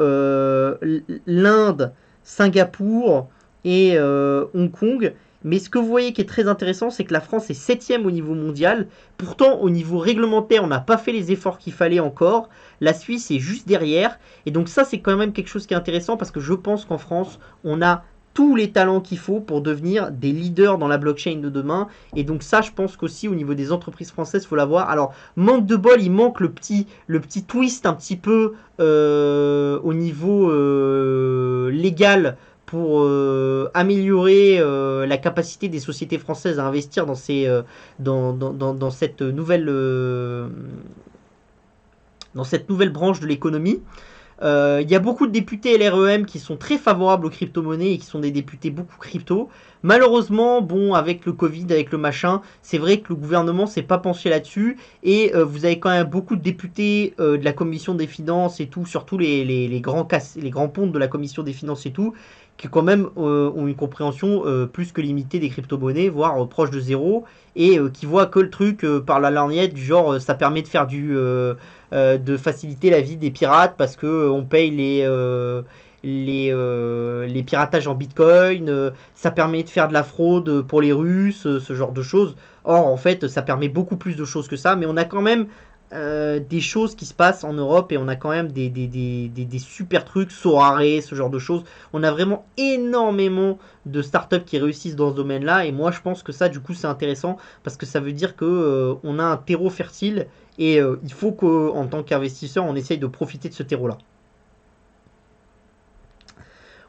l'Inde, Singapour et Hong Kong. Mais ce que vous voyez qui est très intéressant, c'est que la France est 7ème au niveau mondial. Pourtant, au niveau réglementaire, on n'a pas fait les efforts qu'il fallait encore. La Suisse est juste derrière. Et donc ça, c'est quand même quelque chose qui est intéressant parce que je pense qu'en France, on a tous les talents qu'il faut pour devenir des leaders dans la blockchain de demain. Et donc ça, je pense qu'aussi au niveau des entreprises françaises, il faut l'avoir. Alors, manque de bol, il manque le petit twist un petit peu au niveau légal pour améliorer la capacité des sociétés françaises à investir dans cette nouvelle branche de l'économie. Il y a beaucoup de députés LREM qui sont très favorables aux crypto-monnaies et qui sont des députés beaucoup crypto. Malheureusement, bon, avec le Covid, avec le machin, c'est vrai que le gouvernement s'est pas penché là-dessus et vous avez quand même beaucoup de députés de la commission des finances et tout, surtout les grands pontes de la commission des finances et tout, qui quand même ont une compréhension plus que limitée des crypto-monnaies, voire proche de zéro, et qui voient que le truc par la lorgnette, du genre ça permet de faire de faciliter la vie des pirates parce que on paye les piratages en bitcoin, ça permet de faire de la fraude pour les Russes, ce genre de choses. Or, en fait, ça permet beaucoup plus de choses que ça, mais on a quand même des choses qui se passent en Europe et on a quand même des super trucs, Sorare, ce genre de choses. On a vraiment énormément de startups qui réussissent dans ce domaine-là et moi je pense que ça du coup c'est intéressant parce que ça veut dire que on a un terreau fertile et il faut qu'en tant qu'investisseur on essaye de profiter de ce terreau-là.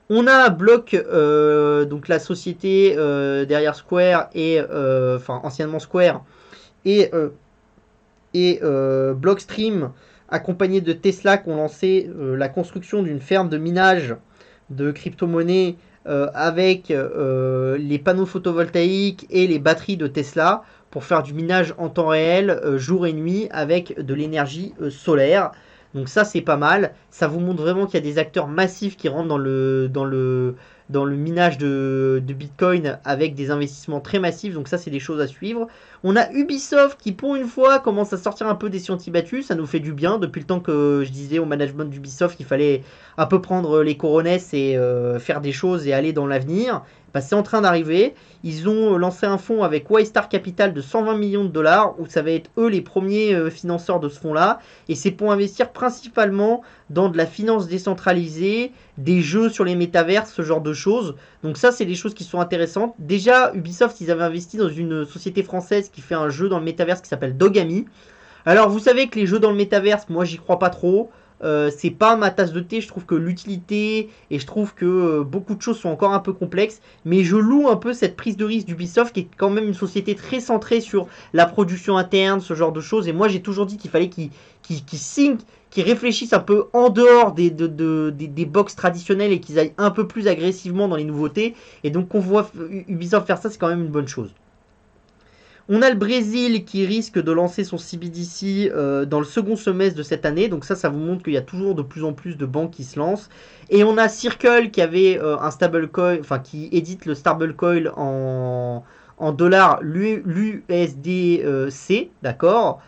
On a Block, donc la société derrière Square et enfin anciennement Square et Blockstream, accompagné de Tesla, qui ont lancé la construction d'une ferme de minage de crypto-monnaies avec les panneaux photovoltaïques et les batteries de Tesla pour faire du minage en temps réel, jour et nuit, avec de l'énergie solaire. Donc ça, c'est pas mal. Ça vous montre vraiment qu'il y a des acteurs massifs qui rentrent dans le minage de Bitcoin avec des investissements très massifs. Donc ça, c'est des choses à suivre. On a Ubisoft qui, pour une fois, commence à sortir un peu des sentiers battus. Ça nous fait du bien. Depuis le temps que je disais au management d'Ubisoft qu'il fallait un peu prendre les coronesses et faire des choses et aller dans l'avenir. Bah, c'est en train d'arriver. Ils ont lancé un fonds avec Y-Star Capital de 120 millions de dollars, où ça va être eux les premiers financeurs de ce fonds-là. Et c'est pour investir principalement dans de la finance décentralisée, des jeux sur les métaverses, ce genre de choses. Donc ça, c'est des choses qui sont intéressantes. Déjà, Ubisoft, ils avaient investi dans une société française qui fait un jeu dans le métaverse qui s'appelle Dogami. Alors, vous savez que les jeux dans le métaverse, moi, j'y crois pas trop. C'est pas ma tasse de thé, je trouve que l'utilité et je trouve que beaucoup de choses sont encore un peu complexes, mais je loue un peu cette prise de risque d'Ubisoft qui est quand même une société très centrée sur la production interne, ce genre de choses, et moi j'ai toujours dit qu'il fallait qu'ils réfléchissent un peu en dehors des box traditionnelles et qu'ils aillent un peu plus agressivement dans les nouveautés, et donc qu'on voit Ubisoft faire ça, c'est quand même une bonne chose. On a le Brésil qui risque de lancer son CBDC dans le second semestre de cette année. Donc ça vous montre qu'il y a toujours de plus en plus de banques qui se lancent. Et on a Circle qui avait un stablecoin, enfin qui édite le stablecoin en dollars, l'USDC, d'accord,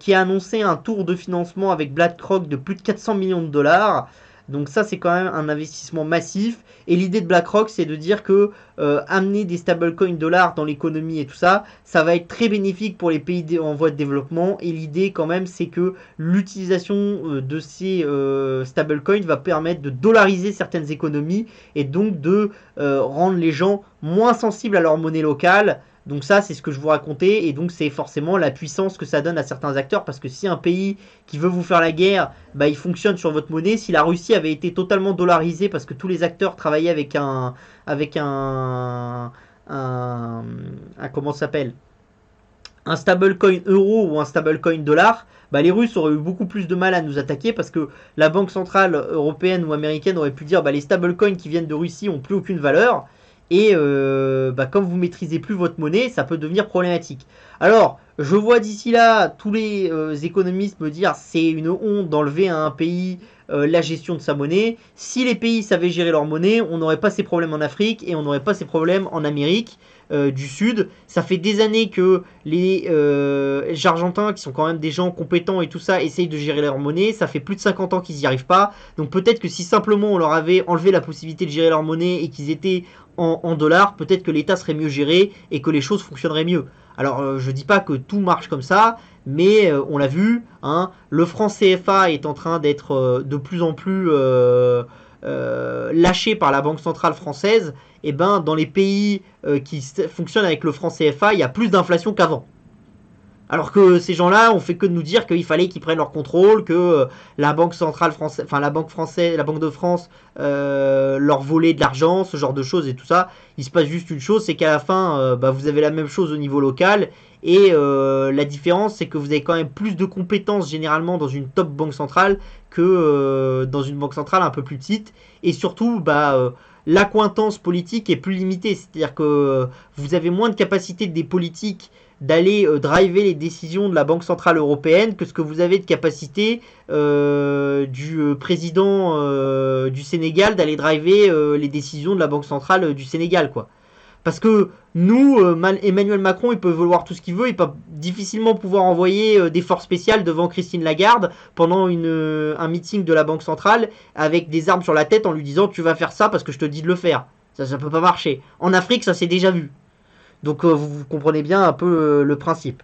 qui a annoncé un tour de financement avec BlackRock de plus de 400 millions de dollars. Donc ça c'est quand même un investissement massif. Et l'idée de BlackRock c'est de dire que amener des stablecoins dollars dans l'économie et tout ça, ça va être très bénéfique pour les pays en voie de développement. Et l'idée quand même c'est que l'utilisation de ces stablecoins va permettre de dollariser certaines économies et donc de rendre les gens moins sensibles à leur monnaie locale. Donc ça, c'est ce que je vous racontais, et donc c'est forcément la puissance que ça donne à certains acteurs, parce que si un pays qui veut vous faire la guerre, bah, il fonctionne sur votre monnaie. Si la Russie avait été totalement dollarisée, parce que tous les acteurs travaillaient avec comment ça s'appelle, un stablecoin euro ou un stablecoin dollar, bah les Russes auraient eu beaucoup plus de mal à nous attaquer parce que la Banque Centrale Européenne ou Américaine aurait pu dire bah les stablecoins qui viennent de Russie ont plus aucune valeur. Et bah, comme vous maîtrisez plus votre monnaie, ça peut devenir problématique. Alors, je vois d'ici là tous les économistes me dire c'est une honte d'enlever à un pays la gestion de sa monnaie. Si les pays savaient gérer leur monnaie, on n'aurait pas ces problèmes en Afrique et on n'aurait pas ces problèmes en Amérique du Sud. Ça fait des années que les Argentins, qui sont quand même des gens compétents et tout ça, essayent de gérer leur monnaie. Ça fait plus de 50 ans qu'ils n'y arrivent pas. Donc peut-être que si simplement on leur avait enlevé la possibilité de gérer leur monnaie et qu'ils étaient en dollars, peut-être que l'État serait mieux géré et que les choses fonctionneraient mieux. Alors je dis pas que tout marche comme ça, mais on l'a vu, hein, le franc CFA est en train d'être de plus en plus lâché par la Banque Centrale Française. Et ben dans les pays qui fonctionnent avec le franc CFA, il y a plus d'inflation qu'avant. Alors que ces gens-là ont fait que de nous dire qu'il fallait qu'ils prennent leur contrôle, que la Banque Centrale Française, enfin la Banque française, la Banque de France leur volait de l'argent, ce genre de choses et tout ça. Il se passe juste une chose, c'est qu'à la fin, bah, vous avez la même chose au niveau local Et la différence, c'est que vous avez quand même plus de compétences généralement dans une top banque centrale que dans une banque centrale un peu plus petite. Et surtout, l'accointance politique est plus limitée. C'est-à-dire que vous avez moins de capacité des politiques d'aller driver les décisions de la Banque Centrale Européenne que ce que vous avez de capacité du président du Sénégal d'aller driver les décisions de la Banque Centrale du Sénégal, quoi. Parce que nous, Emmanuel Macron, il peut vouloir tout ce qu'il veut, il peut difficilement pouvoir envoyer des forces spéciales devant Christine Lagarde pendant un meeting de la Banque Centrale avec des armes sur la tête en lui disant tu vas faire ça parce que je te dis de le faire. Ça peut pas marcher. En Afrique, ça s'est déjà vu. Donc vous comprenez bien un peu le principe.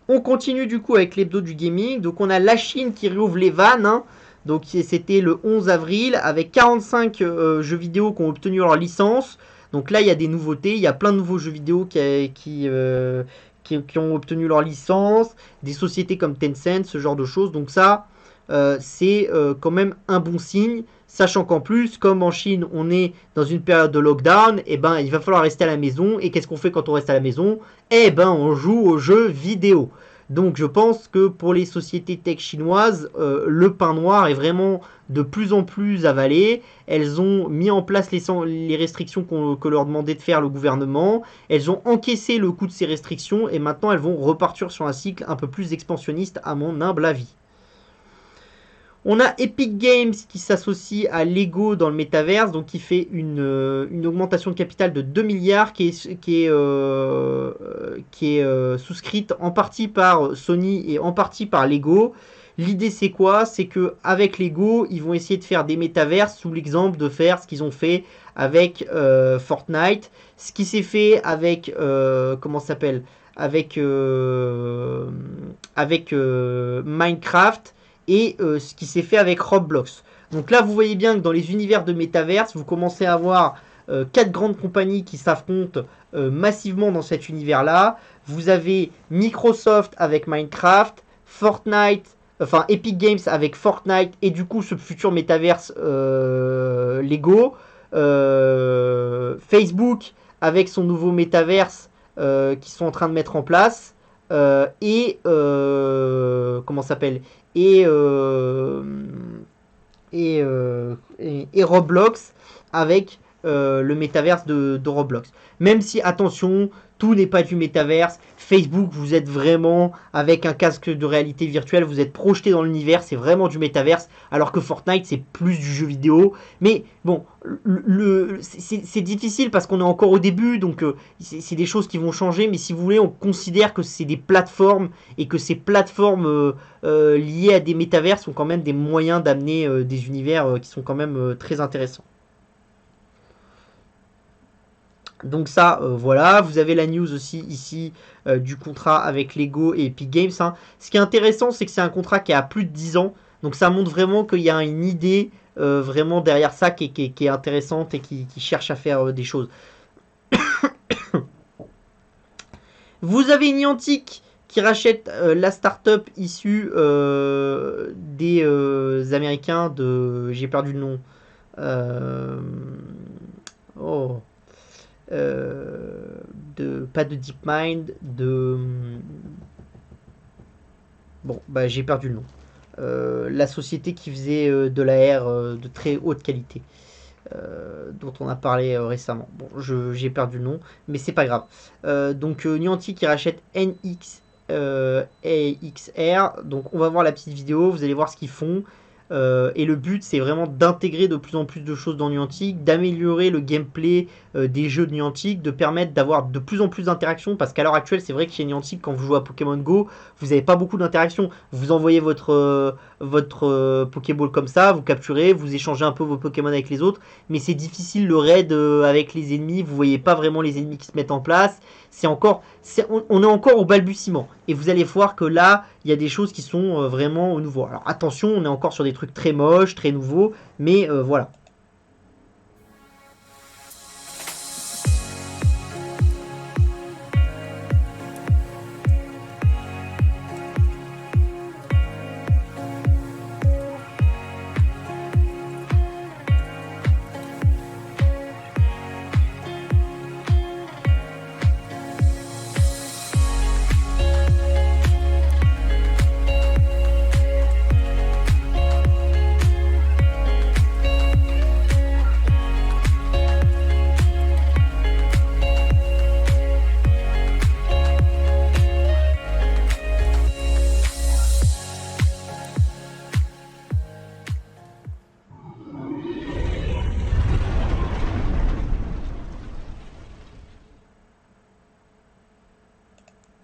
On continue du coup avec l'hebdo du gaming. Donc on a la Chine qui réouvre les vannes. Hein. Donc c'était le 11 avril avec 45 jeux vidéo qui ont obtenu leur licence. Donc là il y a des nouveautés. Il y a plein de nouveaux jeux vidéo qui ont obtenu leur licence. Des sociétés comme Tencent, ce genre de choses. Donc ça c'est quand même un bon signe. Sachant qu'en plus, comme en Chine, on est dans une période de lockdown, il va falloir rester à la maison. Et qu'est-ce qu'on fait quand on reste à la maison? On joue aux jeux vidéo. Donc je pense que pour les sociétés tech chinoises, le pain noir est vraiment de plus en plus avalé. Elles ont mis en place les restrictions que leur demandait de faire le gouvernement. Elles ont encaissé le coût de ces restrictions et maintenant elles vont repartir sur un cycle un peu plus expansionniste à mon humble avis. On a Epic Games qui s'associe à Lego dans le métaverse, donc qui fait une augmentation de capital de 2 milliards qui est souscrite en partie par Sony et en partie par Lego. L'idée c'est quoi? C'est que avec Lego, ils vont essayer de faire des métaverses sous l'exemple de faire ce qu'ils ont fait avec Fortnite, ce qui s'est fait avec Minecraft. Et ce qui s'est fait avec Roblox. Donc là, vous voyez bien que dans les univers de métaverse, vous commencez à avoir 4 grandes compagnies qui s'affrontent massivement dans cet univers-là. Vous avez Microsoft avec Minecraft, Epic Games avec Fortnite et du coup ce futur métaverse Lego, Facebook avec son nouveau métaverse qu'ils sont en train de mettre en place et Roblox avec le métaverse de Roblox. Même si, attention, tout n'est pas du métaverse. Facebook, vous êtes vraiment avec un casque de réalité virtuelle, vous êtes projeté dans l'univers, c'est vraiment du métaverse, alors que Fortnite, c'est plus du jeu vidéo. Mais bon, c'est difficile parce qu'on est encore au début, donc c'est des choses qui vont changer, mais si vous voulez, on considère que c'est des plateformes et que ces plateformes liées à des métavers sont quand même des moyens d'amener des univers qui sont quand même très intéressants. Donc ça, voilà, vous avez la news aussi ici du contrat avec Lego et Epic Games. Hein. Ce qui est intéressant, c'est que c'est un contrat qui a plus de 10 ans. Donc ça montre vraiment qu'il y a une idée vraiment derrière ça qui est intéressante et qui cherche à faire des choses. Vous avez Niantic qui rachète la start-up issue des Américains de... J'ai perdu le nom. Pas de DeepMind, j'ai perdu le nom. La société qui faisait de l'AR de très haute qualité, dont on a parlé récemment. Bon, j'ai perdu le nom, mais c'est pas grave. Donc Niantic qui rachète NXR. Donc on va voir la petite vidéo, vous allez voir ce qu'ils font. Et le but c'est vraiment d'intégrer de plus en plus de choses dans Niantic, d'améliorer le gameplay des jeux de Niantic, de permettre d'avoir de plus en plus d'interactions, parce qu'à l'heure actuelle c'est vrai que chez Niantic quand vous jouez à Pokémon Go vous n'avez pas beaucoup d'interactions, vous envoyez votre Pokéball comme ça, vous capturez, vous échangez un peu vos Pokémon avec les autres, mais c'est difficile le raid avec les ennemis, vous voyez pas vraiment les ennemis qui se mettent en place, on est encore au balbutiement, et vous allez voir que là il y a des choses qui sont vraiment nouveaux. Alors attention, on est encore sur des trucs très moches, très nouveaux, mais voilà.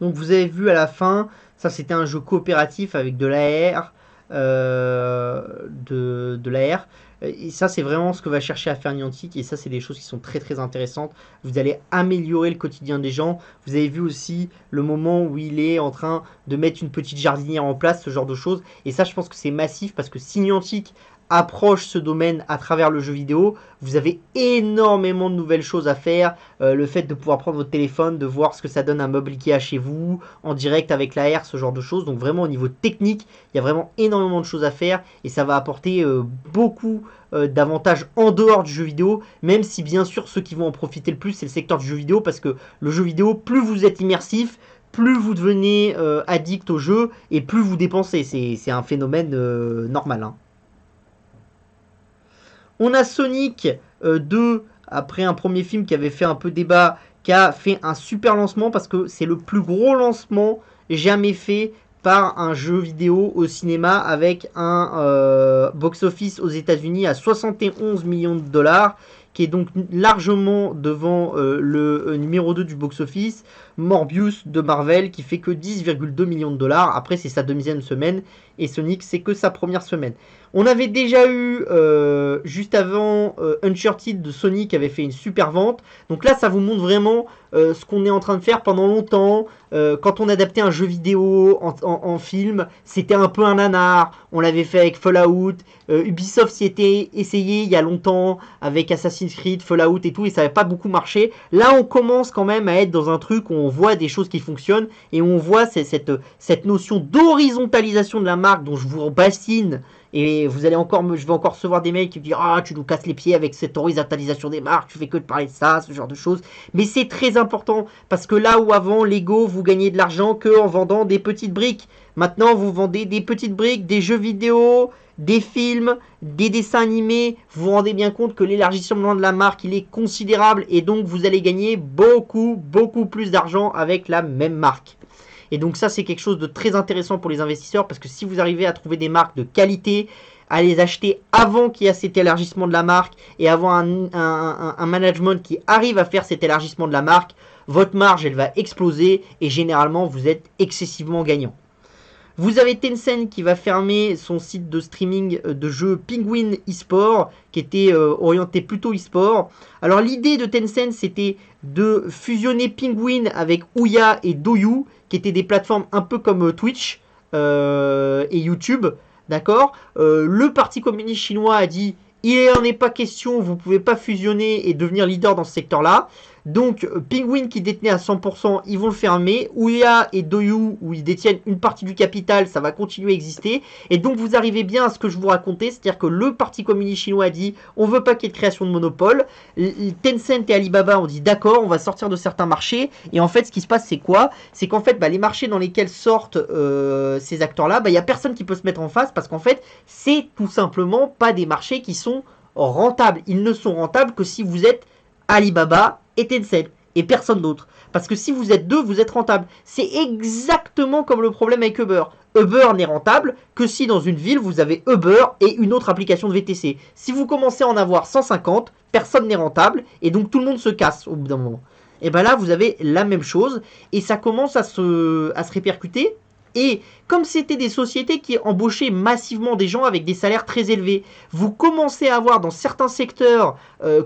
Donc vous avez vu à la fin, ça c'était un jeu coopératif avec de l'AR, de l'AR. Et ça c'est vraiment ce que va chercher à faire Niantic, et ça c'est des choses qui sont très très intéressantes. Vous allez améliorer le quotidien des gens. Vous avez vu aussi le moment où il est en train de mettre une petite jardinière en place, ce genre de choses. Et ça je pense que c'est massif, parce que si Niantic approche ce domaine à travers le jeu vidéo, vous avez énormément de nouvelles choses à faire. Le fait de pouvoir prendre votre téléphone, de voir ce que ça donne un meuble Ikea chez vous, en direct avec l'AR, ce genre de choses. Donc vraiment au niveau technique, il y a vraiment énormément de choses à faire, et ça va apporter beaucoup d'avantages en dehors du jeu vidéo, même si bien sûr ceux qui vont en profiter le plus, c'est le secteur du jeu vidéo, parce que le jeu vidéo, plus vous êtes immersif, plus vous devenez addict au jeu, et plus vous dépensez. C'est un phénomène normal, hein. On a Sonic 2, après un premier film qui avait fait un peu débat, qui a fait un super lancement, parce que c'est le plus gros lancement jamais fait par un jeu vidéo au cinéma, avec un box-office aux États-Unis à 71 millions de dollars, qui est donc largement devant le numéro 2 du box-office, Morbius de Marvel, qui fait que 10,2 millions de dollars. Après, c'est sa deuxième semaine, et Sonic, c'est que sa première semaine. On avait déjà eu, juste avant, Uncharted de Sony qui avait fait une super vente. Donc là, ça vous montre vraiment ce qu'on est en train de faire pendant longtemps. Quand on adaptait un jeu vidéo en film, c'était un peu un nanar. On l'avait fait avec Fallout. Ubisoft s'y était essayé il y a longtemps avec Assassin's Creed, Fallout et tout, et ça n'avait pas beaucoup marché. Là, on commence quand même à être dans un truc où on voit des choses qui fonctionnent, et on voit cette notion d'horizontalisation de la marque dont je vous bassine. Et vous allez je vais encore recevoir des mails qui me disent ah, tu nous casses les pieds avec cette horizontalisation des marques, tu fais que de parler de ça, ce genre de choses. Mais c'est très important, parce que là où avant Lego vous gagnez de l'argent que en vendant des petites briques, maintenant vous vendez des petites briques, des jeux vidéo, des films, des dessins animés. Vous vous rendez bien compte que l'élargissement de la marque il est considérable, et donc vous allez gagner beaucoup plus d'argent avec la même marque. Et donc ça c'est quelque chose de très intéressant pour les investisseurs, parce que si vous arrivez à trouver des marques de qualité, à les acheter avant qu'il y ait cet élargissement de la marque, et avoir un management qui arrive à faire cet élargissement de la marque, votre marge elle va exploser, et généralement vous êtes excessivement gagnant. Vous avez Tencent qui va fermer son site de streaming de jeux Penguin eSport, qui était orienté plutôt eSport. Alors l'idée de Tencent, c'était de fusionner Penguin avec Ouya et Douyu, qui étaient des plateformes un peu comme Twitch et YouTube. D'accord. Le Parti communiste chinois a dit il n'en est pas question, vous ne pouvez pas fusionner et devenir leader dans ce secteur-là. Donc Penguin qui détenait à 100%, ils vont le fermer. Ouya et Douyu, où ils détiennent une partie du capital, ça va continuer à exister. Et donc vous arrivez bien à ce que je vous racontais, c'est-à-dire que le Parti communiste chinois a dit on veut pas qu'il y ait de création de monopole. Tencent et Alibaba ont dit d'accord, on va sortir de certains marchés. Et en fait ce qui se passe c'est quoi? C'est qu'en fait les marchés dans lesquels sortent ces acteurs-là, il n'y a personne qui peut se mettre en face, parce qu'en fait c'est tout simplement pas des marchés qui sont rentables. Ils ne sont rentables que si vous êtes Alibaba et Tencent et personne d'autre. Parce que si vous êtes deux, vous êtes rentable. C'est exactement comme le problème avec Uber. Uber n'est rentable que si dans une ville vous avez Uber et une autre application de VTC. Si vous commencez à en avoir 150, personne n'est rentable et donc tout le monde se casse au bout d'un moment. Et bien là vous avez la même chose, et ça commence à se répercuter. Et comme c'était des sociétés qui embauchaient massivement des gens avec des salaires très élevés, vous commencez à avoir dans certains secteurs,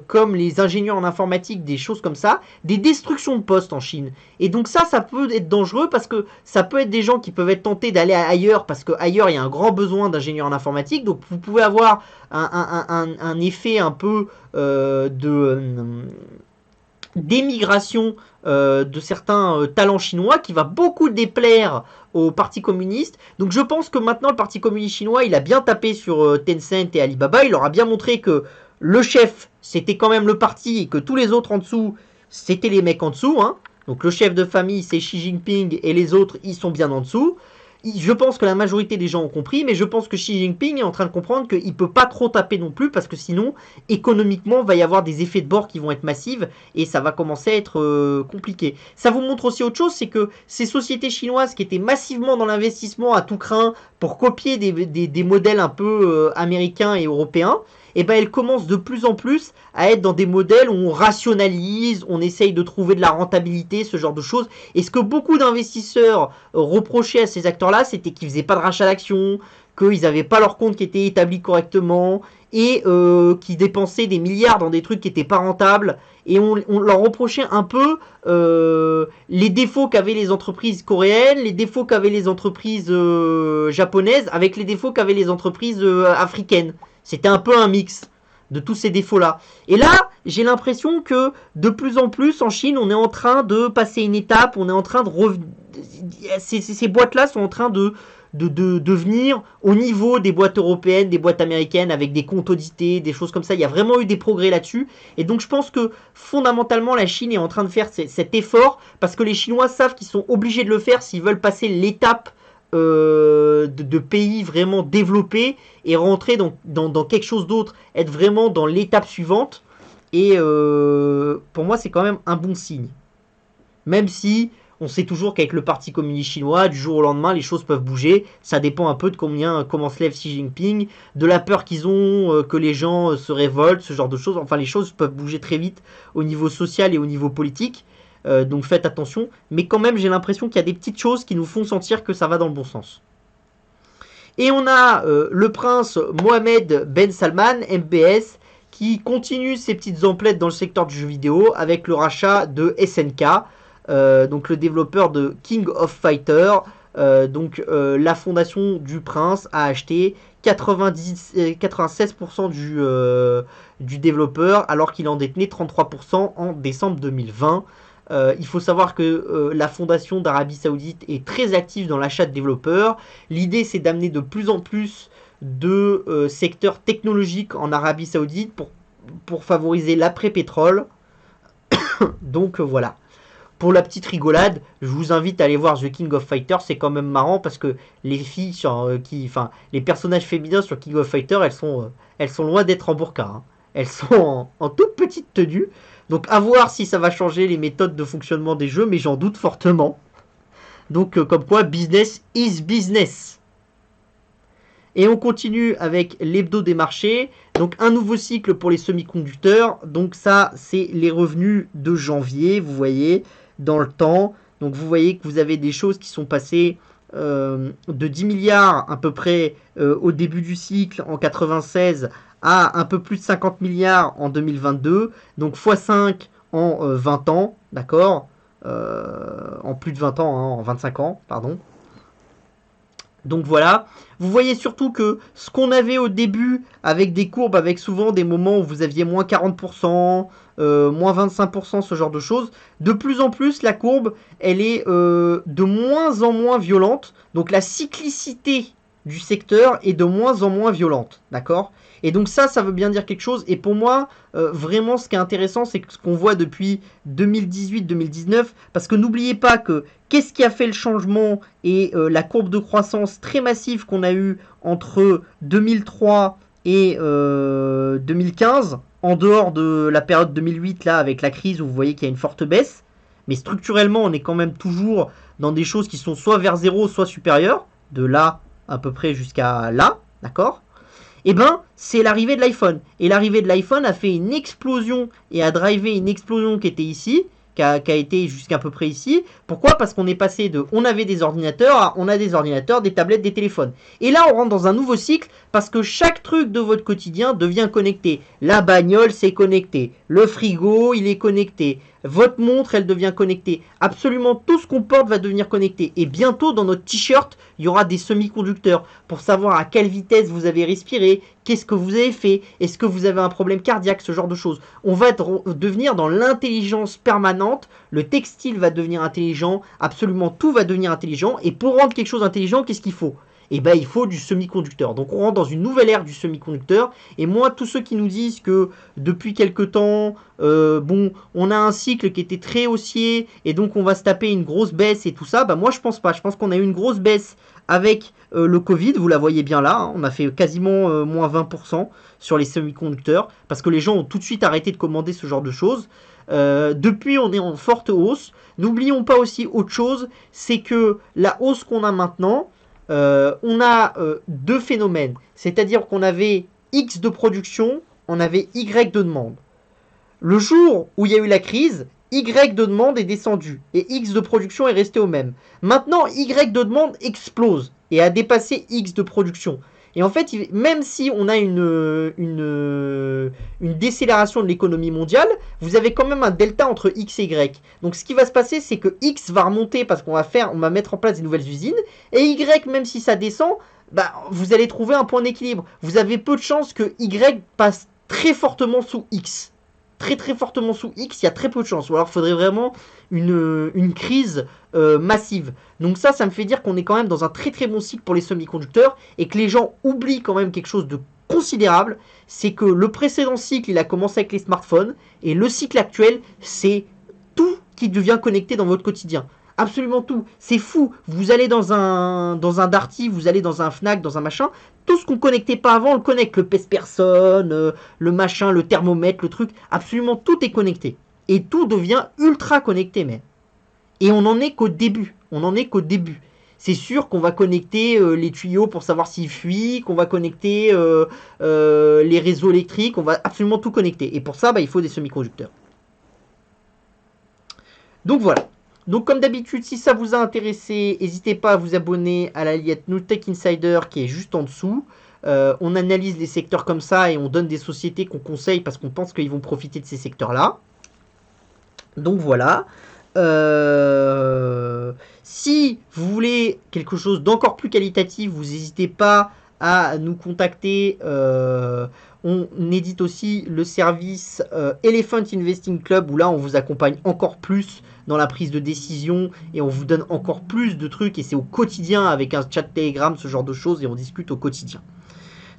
comme les ingénieurs en informatique, des choses comme ça, des destructions de postes en Chine. Et donc ça peut être dangereux, parce que ça peut être des gens qui peuvent être tentés d'aller ailleurs, parce qu'ailleurs il y a un grand besoin d'ingénieurs en informatique. Donc vous pouvez avoir un effet un peu d'émigration de certains talents chinois, qui va beaucoup déplaire au Parti communiste. Donc je pense que maintenant le Parti communiste chinois il a bien tapé sur Tencent et Alibaba, il leur a bien montré que le chef c'était quand même le parti, et que tous les autres en dessous c'était les mecs en dessous, hein. Donc le chef de famille c'est Xi Jinping, et les autres ils sont bien en dessous. Je pense que la majorité des gens ont compris, mais je pense que Xi Jinping est en train de comprendre qu'il ne peut pas trop taper non plus, parce que sinon, économiquement, il va y avoir des effets de bord qui vont être massifs, et ça va commencer à être compliqué. Ça vous montre aussi autre chose, c'est que ces sociétés chinoises qui étaient massivement dans l'investissement à tout crin pour copier des modèles un peu américains et européens, et ben elle commence de plus en plus à être dans des modèles où on rationalise, on essaye de trouver de la rentabilité, ce genre de choses. Et ce que beaucoup d'investisseurs reprochaient à ces acteurs-là, c'était qu'ils faisaient pas de rachat d'actions, qu'ils n'avaient pas leur compte qui était établi correctement et qui dépensaient des milliards dans des trucs qui n'étaient pas rentables. Et on leur reprochait un peu les défauts qu'avaient les entreprises coréennes, les défauts qu'avaient les entreprises japonaises, avec les défauts qu'avaient les entreprises africaines. C'était un peu un mix de tous ces défauts-là. Et là, j'ai l'impression que de plus en plus en Chine, on est en train de passer une étape, on est en train de ces boîtes-là sont en train de venir au niveau des boîtes européennes, des boîtes américaines, avec des comptes audités, des choses comme ça. Il y a vraiment eu des progrès là-dessus. Et donc je pense que fondamentalement, la Chine est en train de faire cet effort, parce que les Chinois savent qu'ils sont obligés de le faire s'ils veulent passer l'étape de pays vraiment développés et rentrer dans quelque chose d'autre, être vraiment dans l'étape suivante. Et pour moi, c'est quand même un bon signe. Même si on sait toujours qu'avec le Parti communiste chinois, du jour au lendemain, les choses peuvent bouger. Ça dépend un peu de comment se lève Xi Jinping, de la peur qu'ils ont que les gens se révoltent, ce genre de choses. Enfin, les choses peuvent bouger très vite au niveau social et au niveau politique. Donc faites attention. Mais quand même, j'ai l'impression qu'il y a des petites choses qui nous font sentir que ça va dans le bon sens. Et on a le prince Mohammed Ben Salman, MBS, qui continue ses petites emplettes dans le secteur du jeu vidéo avec le rachat de SNK, donc le développeur de King of Fighters. La fondation du prince a acheté 96% du développeur, alors qu'il en détenait 33% en décembre 2020. Il faut savoir que la fondation d'Arabie Saoudite est très active dans l'achat de développeurs. L'idée, c'est d'amener de plus en plus de secteurs technologiques en Arabie Saoudite pour favoriser l'après-pétrole. Donc voilà. Pour la petite rigolade, je vous invite à aller voir The King of Fighters. C'est quand même marrant parce que les filles les personnages féminins sur King of Fighters, elles sont loin d'être en burqa, hein. Elles sont en toute petite tenue. Donc à voir si ça va changer les méthodes de fonctionnement des jeux, mais j'en doute fortement. Donc comme quoi, business is business. Et on continue avec l'hebdo des marchés. Donc un nouveau cycle pour les semi-conducteurs. Donc ça, c'est les revenus de janvier, vous voyez, dans le temps. Donc vous voyez que vous avez des choses qui sont passées de 10 milliards à peu près au début du cycle en 96 à un peu plus de 50 milliards en 2022. Donc x5 en 20 ans, d'accord, en plus de 20 ans, hein, en 25 ans, pardon. Donc voilà, vous voyez surtout que ce qu'on avait au début avec des courbes, avec souvent des moments où vous aviez moins 40%, moins 25%, ce genre de choses, de plus en plus la courbe, elle est de moins en moins violente. Donc la cyclicité du secteur est de moins en moins violente, d'accord ? Et donc ça veut bien dire quelque chose. Et pour moi, vraiment, ce qui est intéressant, c'est ce qu'on voit depuis 2018-2019. Parce que n'oubliez pas que qu'est-ce qui a fait le changement et la courbe de croissance très massive qu'on a eue entre 2003 et 2015, en dehors de la période 2008, là, avec la crise, où vous voyez qu'il y a une forte baisse. Mais structurellement, on est quand même toujours dans des choses qui sont soit vers zéro, soit supérieures. De là, à peu près jusqu'à là, d'accord ? Eh ben, c'est l'arrivée de l'iPhone. Et l'arrivée de l'iPhone a fait une explosion et a drivé une explosion qui était ici, qui a été jusqu'à peu près ici. Pourquoi ? Parce qu'on est passé de on avait des ordinateurs à on a des ordinateurs, des tablettes, des téléphones. Et là, on rentre dans un nouveau cycle parce que chaque truc de votre quotidien devient connecté. La bagnole, c'est connecté. Le frigo, il est connecté. Votre montre, elle devient connectée. Absolument tout ce qu'on porte va devenir connecté. Et bientôt, dans notre t-shirt, il y aura des semi-conducteurs pour savoir à quelle vitesse vous avez respiré, qu'est-ce que vous avez fait, est-ce que vous avez un problème cardiaque, ce genre de choses. On va devenir dans l'intelligence permanente. Le textile va devenir intelligent. Absolument tout va devenir intelligent. Et pour rendre quelque chose intelligent, qu'est-ce qu'il faut ? Eh ben, il faut du semi-conducteur. Donc on rentre dans une nouvelle ère du semi-conducteur. Et moi, tous ceux qui nous disent que depuis quelque temps, on a un cycle qui était très haussier et donc on va se taper une grosse baisse et tout ça, moi je pense pas. Je pense qu'on a eu une grosse baisse avec le Covid, vous la voyez bien là, hein. On a fait quasiment moins 20% sur les semi-conducteurs parce que les gens ont tout de suite arrêté de commander ce genre de choses. Depuis, on est en forte hausse. N'oublions pas aussi autre chose, c'est que la hausse qu'on a maintenant, on a deux phénomènes. C'est-à-dire qu'on avait X de production, on avait Y de demande. Le jour où il y a eu la crise, Y de demande est descendu et X de production est resté au même. Maintenant, Y de demande explose et a dépassé X de production. Et en fait, même si on a une décélération de l'économie mondiale, vous avez quand même un delta entre X et Y. Donc ce qui va se passer, c'est que X va remonter parce qu'on va mettre en place des nouvelles usines, et Y, même si ça descend, bah, vous allez trouver un point d'équilibre. Vous avez peu de chances que Y passe très fortement sous X. Très très fortement sous X, il y a très peu de chances. Ou alors il faudrait vraiment une crise massive. Donc ça me fait dire qu'on est quand même dans un très très bon cycle pour les semi-conducteurs et que les gens oublient quand même quelque chose de considérable, c'est que le précédent cycle, il a commencé avec les smartphones et le cycle actuel, c'est tout qui devient connecté dans votre quotidien. Absolument tout. C'est fou. Vous allez dans un Darty, vous allez dans un Fnac, dans un machin. Tout ce qu'on connectait pas avant, on le connecte. Le pèse-personne, le machin, le thermomètre, le truc. Absolument tout est connecté. Et tout devient ultra connecté, mais. Et on n'en est qu'au début. On n'en est qu'au début. C'est sûr qu'on va connecter les tuyaux pour savoir s'ils fuient, qu'on va connecter les réseaux électriques, on va absolument tout connecter. Et pour ça, bah, il faut des semi-conducteurs. Donc voilà. Donc comme d'habitude, si ça vous a intéressé, n'hésitez pas à vous abonner à la liette New Tech Insider qui est juste en dessous. On analyse les secteurs comme ça et on donne des sociétés qu'on conseille parce qu'on pense qu'ils vont profiter de ces secteurs-là. Donc voilà. Si vous voulez quelque chose d'encore plus qualitatif, vous n'hésitez pas à nous contacter. On édite aussi le service Elephant Investing Club où là on vous accompagne encore plus dans la prise de décision et on vous donne encore plus de trucs et c'est au quotidien avec un chat Telegram, ce genre de choses et on discute au quotidien.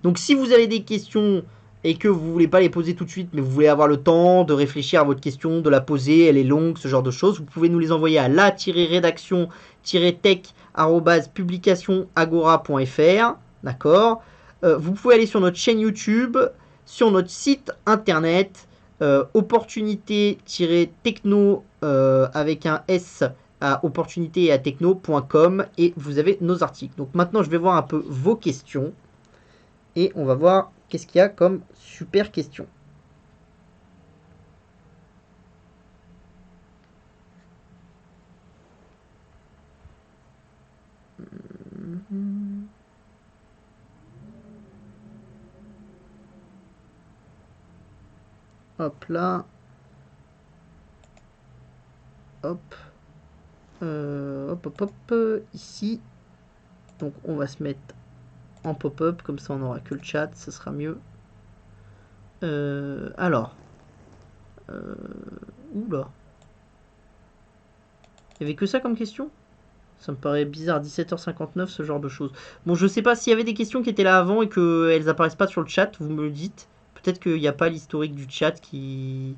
Donc si vous avez des questions et que vous ne voulez pas les poser tout de suite mais vous voulez avoir le temps de réfléchir à votre question, de la poser, elle est longue, ce genre de choses, vous pouvez nous les envoyer à la-rédaction-tech@publicationagora.fr, d'accord. Vous pouvez aller sur notre chaîne YouTube, sur notre site internet, opportunité-techno avec un S à opportunité et à techno.com et vous avez nos articles. Donc maintenant je vais voir un peu vos questions et on va voir qu'est-ce qu'il y a comme super question. Hop là. Hop. Hop, ici. Donc on va se mettre en pop-up, comme ça on n'aura que le chat, ce sera mieux. Alors. Oula. Il n'y avait que ça comme question? Ça me paraît bizarre, 17h59, ce genre de choses. Bon, je sais pas s'il y avait des questions qui étaient là avant et qu'elles apparaissent pas sur le chat, vous me le dites. Peut-être qu'il n'y a pas l'historique du chat qui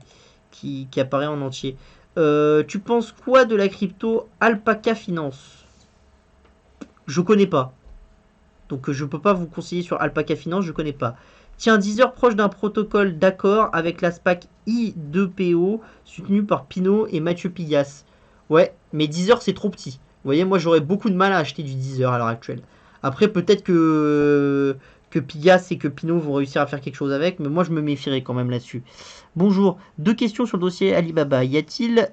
apparaît en entier. Tu penses quoi de la crypto Alpaca Finance? Je connais pas. Donc je peux pas vous conseiller sur Alpaca Finance, je connais pas. Tiens, Deezer proche d'un protocole d'accord avec la SPAC I2PO soutenu par Pinot et Mathieu Pillas. Ouais, mais Deezer c'est trop petit. Vous voyez, moi j'aurais beaucoup de mal à acheter du Deezer à l'heure actuelle. Après peut-être que Pillas et que Pinot vont réussir à faire quelque chose avec, mais moi je me méfierais quand même là-dessus. Bonjour, 2 questions sur le dossier Alibaba. Y a-t-il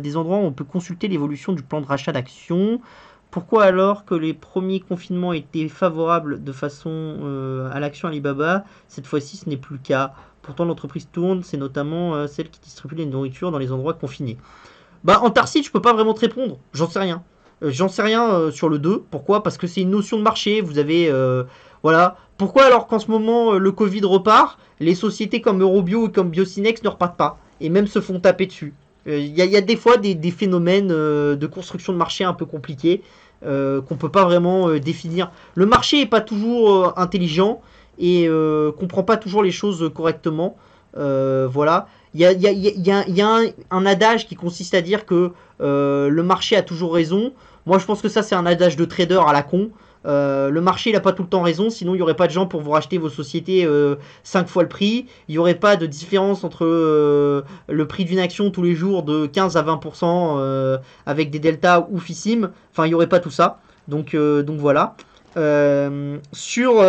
des endroits où on peut consulter l'évolution du plan de rachat d'actions? Pourquoi alors que les premiers confinements étaient favorables de façon à l'action Alibaba, cette fois-ci ce n'est plus le cas? Pourtant l'entreprise tourne, c'est notamment celle qui distribue les nourritures dans les endroits confinés. Bah en Tarsit je peux pas vraiment te répondre, j'en sais rien. J'en sais rien sur le 2, pourquoi? Parce que c'est une notion de marché, vous avez... voilà. Pourquoi alors qu'en ce moment le Covid repart, les sociétés comme Eurobio et comme Biocinex ne repartent pas et même se font taper dessus? Il y a des fois des phénomènes de construction de marché un peu compliqués qu'on peut pas vraiment définir. Le marché est pas toujours intelligent et comprend pas toujours les choses correctement. Voilà. Il y a un adage qui consiste à dire que le marché a toujours raison. Moi, je pense que ça, c'est un adage de trader à la con. Le marché, il n'a pas tout le temps raison, sinon il n'y aurait pas de gens pour vous racheter vos sociétés 5 fois le prix. Il n'y aurait pas de différence entre le prix d'une action tous les jours de 15 à 20% avec des deltas oufissimes. Enfin, il n'y aurait pas tout ça. Donc voilà. Sur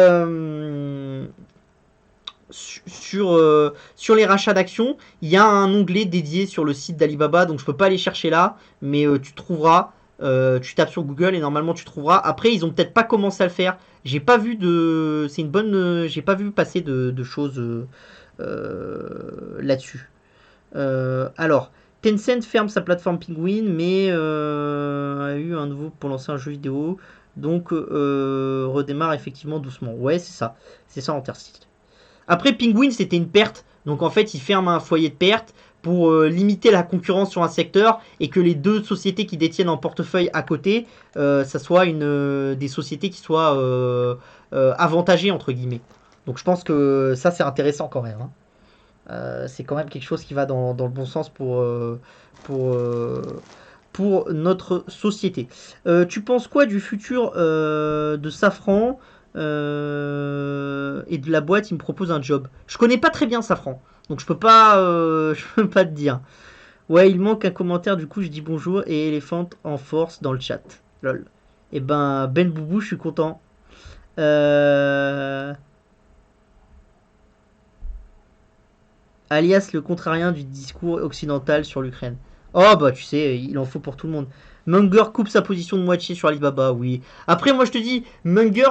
sur les rachats d'actions, il y a un onglet dédié sur le site d'Alibaba, donc je peux pas aller chercher là, mais tu trouveras. Tu tapes sur Google et normalement tu trouveras. Après, ils ont peut-être pas commencé à le faire. J'ai pas vu de. C'est une bonne. J'ai pas vu passer de choses là-dessus. Alors, Tencent ferme sa plateforme Penguin, mais a eu un nouveau pour lancer un jeu vidéo. Donc, redémarre effectivement doucement. Ouais, c'est ça. C'est ça Intercity. Après, Penguin, c'était une perte. Donc, en fait, il ferme un foyer de perte pour limiter la concurrence sur un secteur et que les deux sociétés qui détiennent en portefeuille à côté, ça soit des sociétés qui soient avantagées, entre guillemets. Donc, je pense que ça, c'est intéressant quand même, hein. C'est quand même quelque chose qui va dans le bon sens pour, euh, pour notre société. Tu penses quoi du futur de Safran et de la boîte? Il me propose un job. Je connais pas très bien Safran, donc je peux pas te dire. Ouais, il manque un commentaire, du coup je dis bonjour et Elephant en force dans le chat. Lol. Et ben Ben Boubou, je suis content. Euh, alias le contrarien du discours occidental sur l'Ukraine. Oh bah tu sais, il en faut pour tout le monde. Munger coupe sa position de moitié sur Alibaba, oui. Après moi je te dis, Munger,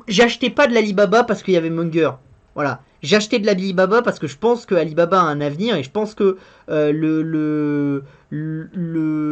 j'achetais pas de l'Alibaba parce qu'il y avait Munger. Voilà. J'achetais de l'Alibaba parce que je pense que Alibaba a un avenir et je pense que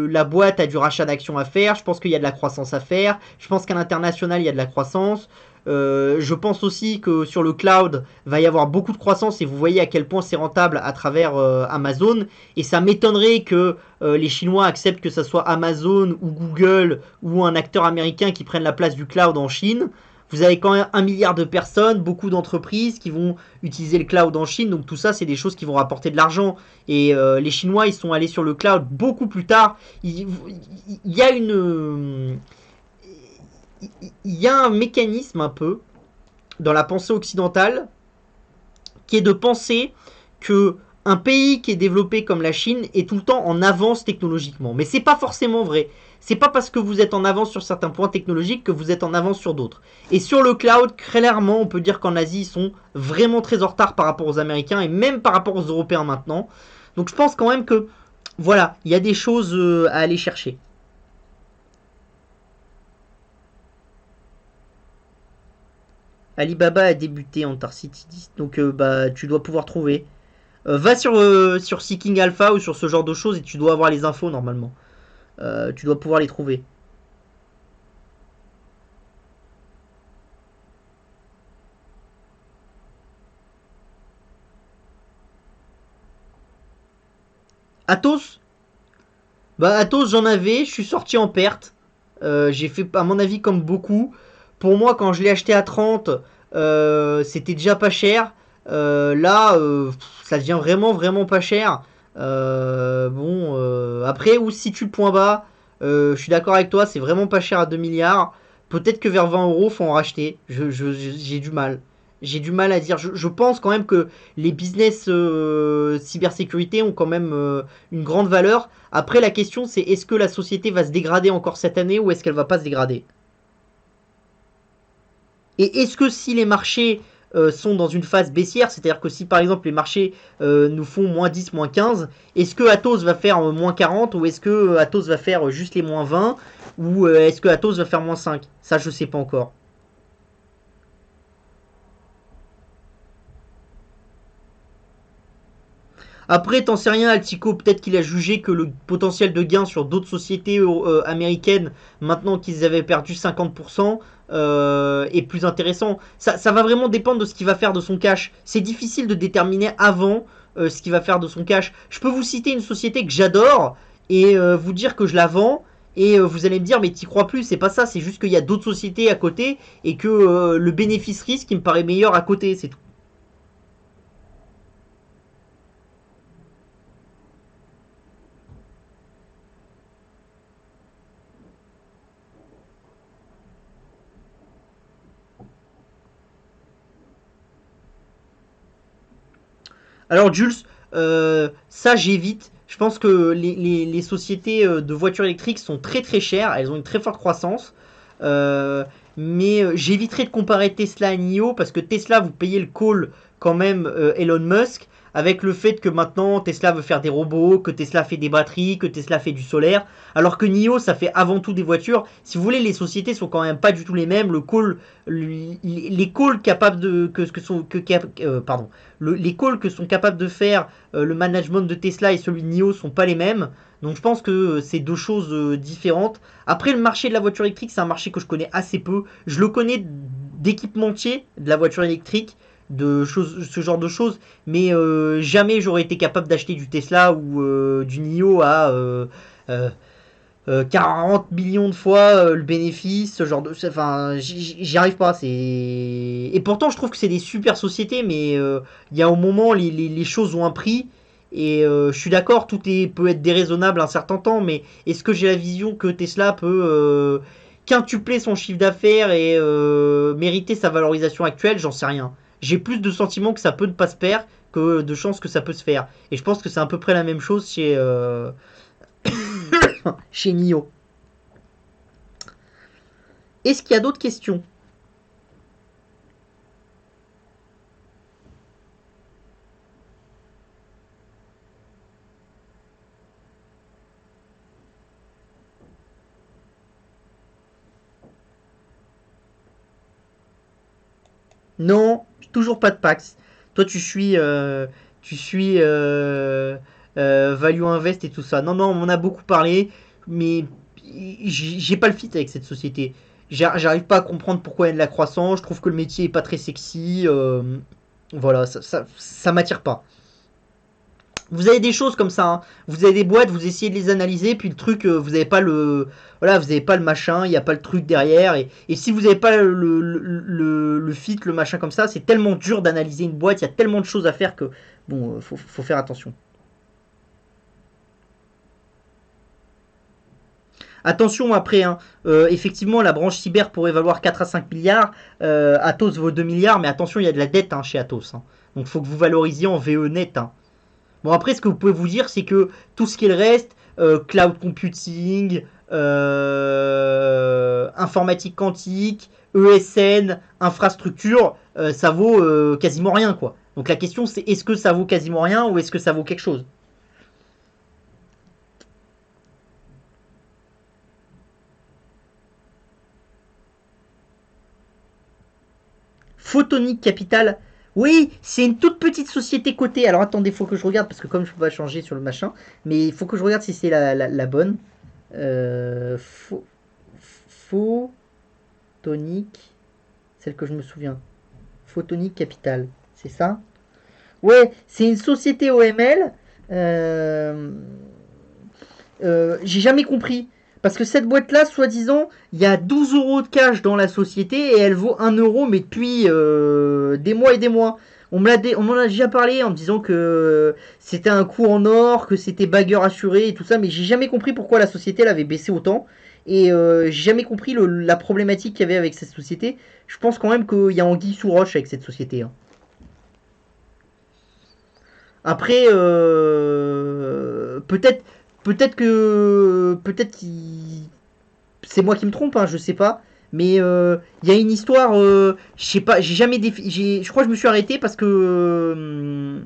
la boîte a du rachat d'actions à faire. Je pense qu'il y a de la croissance à faire. Je pense qu'à l'international il y a de la croissance. Je pense aussi que sur le cloud va y avoir beaucoup de croissance et vous voyez à quel point c'est rentable à travers Amazon. Et ça m'étonnerait que les Chinois acceptent que ce soit Amazon ou Google ou un acteur américain qui prenne la place du cloud en Chine. Vous avez quand même 1 milliard de personnes, beaucoup d'entreprises qui vont utiliser le cloud en Chine. Donc tout ça, c'est des choses qui vont rapporter de l'argent. Et les Chinois, ils sont allés sur le cloud beaucoup plus tard. Il y a il y a un mécanisme un peu dans la pensée occidentale qui est de penser que un pays qui est développé comme la Chine est tout le temps en avance technologiquement. Mais c'est pas forcément vrai. C'est pas parce que vous êtes en avance sur certains points technologiques que vous êtes en avance sur d'autres. Et sur le cloud, clairement, on peut dire qu'en Asie, ils sont vraiment très en retard par rapport aux Américains et même par rapport aux Européens maintenant. Donc je pense quand même que, voilà, il y a des choses à aller chercher. Alibaba a débuté en Tar City 10, donc bah, tu dois pouvoir trouver. Va sur Seeking Alpha ou sur ce genre de choses et tu dois avoir les infos normalement. Tu dois pouvoir les trouver. Athos. Bah Athos j'en avais, je suis sorti en perte. J'ai fait à mon avis comme beaucoup. Pour moi quand je l'ai acheté à 30, c'était déjà pas cher. Là ça devient vraiment vraiment pas cher. Après où se situe le point bas, je suis d'accord avec toi, c'est vraiment pas cher à 2 milliards. Peut-être que vers 20 euros faut en racheter. J'ai du mal. J'ai du mal à dire. Je pense quand même que les business cybersécurité ont quand même une grande valeur. Après, la question, c'est est-ce que la société va se dégrader encore cette année ou est-ce qu'elle va pas se dégrader? Et est-ce que si les marchés sont dans une phase baissière, c'est-à-dire que si par exemple les marchés nous font moins 10, moins 15, est-ce que Atos va faire moins 40 ou est-ce que Atos va faire juste les moins 20 ou est-ce que Atos va faire moins 5? Ça, je sais pas encore. Après, t'en sais rien, Altico, peut-être qu'il a jugé que le potentiel de gain sur d'autres sociétés américaines, maintenant qu'ils avaient perdu 50%, est plus intéressant. Ça va vraiment dépendre de ce qu'il va faire de son cash. C'est difficile de déterminer avant ce qu'il va faire de son cash. Je peux vous citer une société que j'adore et vous dire que je la vends. Et vous allez me dire, mais t'y crois plus, c'est pas ça, c'est juste qu'il y a d'autres sociétés à côté et que le bénéfice-risque, il me paraît meilleur à côté, c'est tout. Alors Jules, ça j'évite. Je pense que sociétés de voitures électriques sont très très chères. Elles ont une très forte croissance. Euh, mais j'éviterai de comparer Tesla à NIO parce que Tesla, vous payez le call quand même Elon Musk, avec le fait que maintenant Tesla veut faire des robots, que Tesla fait des batteries, que Tesla fait du solaire, alors que NIO ça fait avant tout des voitures. Si vous voulez, les sociétés sont quand même pas du tout les mêmes. Le call, les calls capables de que sont pardon, les calls que sont capables de faire le management de Tesla et celui de NIO sont pas les mêmes. Donc je pense que c'est deux choses différentes. Après, le marché de la voiture électrique, c'est un marché que je connais assez peu. Je le connais d'équipementier de la voiture électrique, de choses, ce genre de choses, mais jamais j'aurais été capable d'acheter du Tesla ou du NIO à 40 millions de fois le bénéfice, ce genre de, enfin, j'y arrive pas. Et pourtant, je trouve que c'est des super sociétés, mais il y a un moment, les choses ont un prix. Et je suis d'accord, peut être déraisonnable un certain temps, mais est-ce que j'ai la vision que Tesla peut quintupler son chiffre d'affaires et mériter sa valorisation actuelle? J'en sais rien. J'ai plus de sentiments que ça peut ne pas se faire que de chances que ça peut se faire. Et je pense que c'est à peu près la même chose chez NIO. Est-ce qu'il y a d'autres questions? Non, toujours pas de Pax. Toi, tu suis Value Invest et tout ça. Non, non, on en a beaucoup parlé, mais j'ai pas le fit avec cette société. J'arrive pas à comprendre pourquoi il y a de la croissance. Je trouve que le métier est pas très sexy. Voilà, ça m'attire pas. Vous avez des choses comme ça, hein. Vous avez des boîtes, vous essayez de les analyser, puis le truc, vous n'avez pas voilà, vous avez pas le machin, il n'y a pas le truc derrière, et si vous n'avez pas le fit, le machin comme ça, c'est tellement dur d'analyser une boîte, il y a tellement de choses à faire que, bon, faut faire attention. Attention après, hein, effectivement, la branche cyber pourrait valoir 4 à 5 milliards, Atos vaut 2 milliards, mais attention, il y a de la dette hein, chez Atos. Hein. Donc il faut que vous valorisiez en VE net. Hein. Bon, après, ce que vous pouvez vous dire, c'est que tout ce qui est le reste, cloud computing, informatique quantique, ESN, infrastructure, ça vaut quasiment rien, quoi. Donc la question, c'est est-ce que ça vaut quasiment rien ou est-ce que ça vaut quelque chose? Photonic Capital. Oui, c'est une toute petite société cotée. Alors attendez, il faut que je regarde parce que comme je peux pas changer sur le machin, mais il faut que je regarde si c'est la bonne. Euh, Photonic, celle que je me souviens. Photonic Capital, c'est ça? Ouais, c'est une société OML. Euh, j'ai jamais compris. Parce que cette boîte-là, soi-disant, il y a 12 euros de cash dans la société et elle vaut 1 euro, mais depuis des mois et des mois. On m'en a déjà parlé en me disant que c'était un coup en or, que c'était bagueur assuré et tout ça, mais j'ai jamais compris pourquoi la société elle avait baissé autant. Et j'ai jamais compris la problématique qu'il y avait avec cette société. Je pense quand même qu'il y a anguille sous roche avec cette société. Hein. Après, peut-être c'est moi qui me trompe, hein, je sais pas. Mais il y a une histoire, je sais pas, j'ai jamais je crois que je me suis arrêté parce que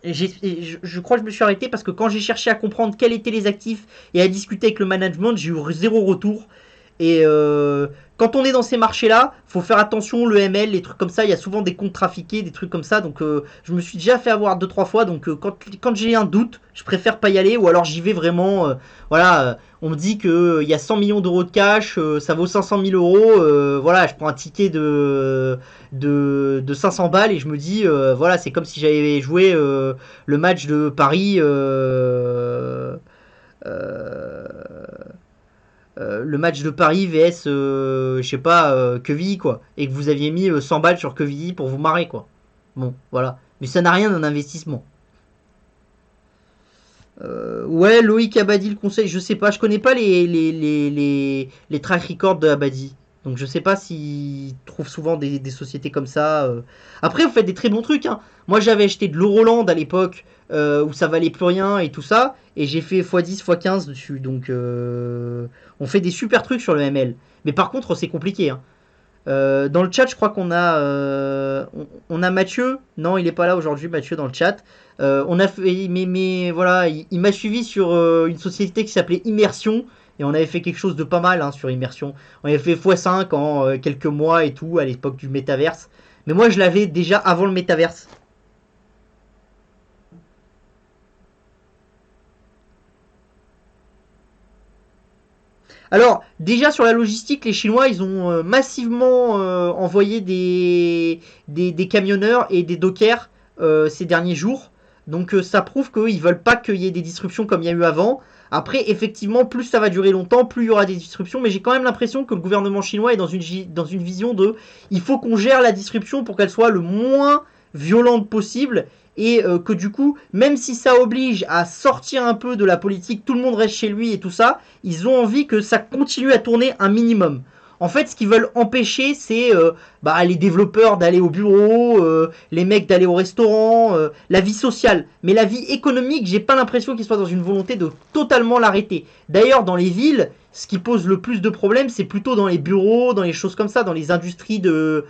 je crois que je me suis arrêté parce que quand j'ai cherché à comprendre quels étaient les actifs et à discuter avec le management, j'ai eu zéro retour. Et quand on est dans ces marchés-là, faut faire attention, le ML, les trucs comme ça, il y a souvent des comptes trafiqués, des trucs comme ça. Donc je me suis déjà fait avoir deux trois fois. Donc quand j'ai un doute, je préfère pas y aller ou alors j'y vais vraiment. Voilà, on me dit que il y a 100 millions d'euros de cash, ça vaut 500 000 euros. Voilà, je prends un ticket de 500 balles et je me dis, voilà, c'est comme si j'avais joué le match de Paris. Euh, le match de Paris vs je sais pas Quevilly quoi et que vous aviez mis 100 balles sur Quevilly pour vous marrer quoi. Bon voilà, mais ça n'a rien d'un investissement. Ouais, Loïc Abadi le conseil, je sais pas, je connais pas les track records de Abadi. Donc je sais pas s'ils trouvent souvent des sociétés comme ça. Après, vous faites des très bons trucs, hein. Moi, j'avais acheté de l'Euroland à l'époque où ça valait plus rien et tout ça. Et j'ai fait x10, x15 dessus. Donc on fait des super trucs sur le ML. Mais par contre, c'est compliqué, hein. Dans le chat, je crois on a Mathieu. Non, il est pas là aujourd'hui, Mathieu, dans le chat. On a fait, mais voilà, il m'a suivi sur une société qui s'appelait Immersion. Et on avait fait quelque chose de pas mal, hein, sur Immersion. On avait fait x5 en quelques mois et tout, à l'époque du métaverse. Mais moi, je l'avais déjà avant le métaverse. Alors, déjà sur la logistique, les Chinois, ils ont massivement envoyé des camionneurs et des dockers ces derniers jours. Donc ça prouve qu'ils veulent pas qu'il y ait des disruptions comme il y a eu avant. Après, effectivement, plus ça va durer longtemps, plus il y aura des disruptions. Mais j'ai quand même l'impression que le gouvernement chinois est dans une vision de il faut qu'on gère la disruption pour qu'elle soit le moins violente possible et que du coup, même si ça oblige à sortir un peu de la politique, tout le monde reste chez lui et tout ça, ils ont envie que ça continue à tourner un minimum. En fait, ce qu'ils veulent empêcher, c'est les développeurs d'aller au bureau, les mecs d'aller au restaurant, la vie sociale. Mais la vie économique, j'ai pas l'impression qu'ils soient dans une volonté de totalement l'arrêter. D'ailleurs, dans les villes, ce qui pose le plus de problèmes, c'est plutôt dans les bureaux, dans les choses comme ça, dans les industries de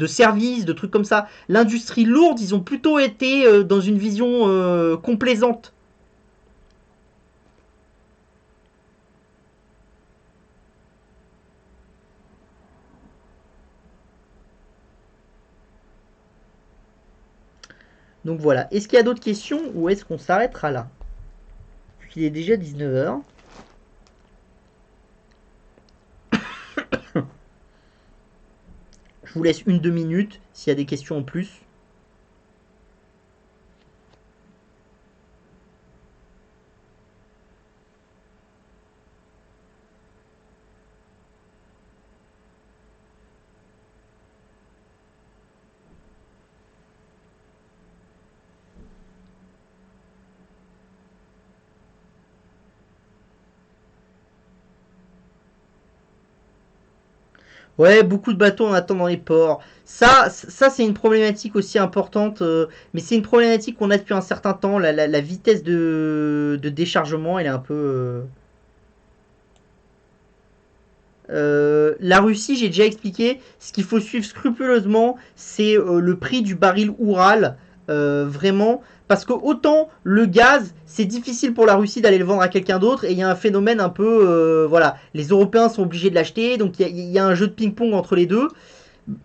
services, de trucs comme ça. L'industrie lourde, ils ont plutôt été dans une vision complaisante. Donc voilà. Est-ce qu'il y a d'autres questions ou est-ce qu'on s'arrêtera là? Puisqu'il est déjà 19 h. Je vous laisse une, 2 minutes s'il y a des questions en plus. Ouais, beaucoup de bateaux en attendant dans les ports. Ça c'est une problématique aussi importante, mais c'est une problématique qu'on a depuis un certain temps. La vitesse de déchargement, elle est un peu. La Russie, j'ai déjà expliqué, ce qu'il faut suivre scrupuleusement, c'est le prix du baril Oural, vraiment, parce que autant le gaz, c'est difficile pour la Russie d'aller le vendre à quelqu'un d'autre, et il y a un phénomène un peu, voilà, les Européens sont obligés de l'acheter, donc il y a un jeu de ping-pong entre les deux,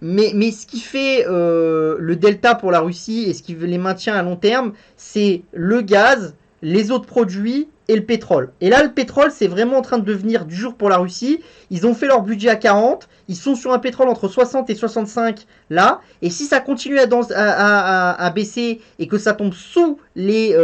mais ce qui fait le delta pour la Russie et ce qui les maintient à long terme, c'est le gaz, les autres produits et le pétrole. Et là, le pétrole, c'est vraiment en train de devenir dur pour la Russie. Ils ont fait leur budget à 40. Ils sont sur un pétrole entre 60 et 65 là. Et si ça continue à baisser et que ça tombe sous les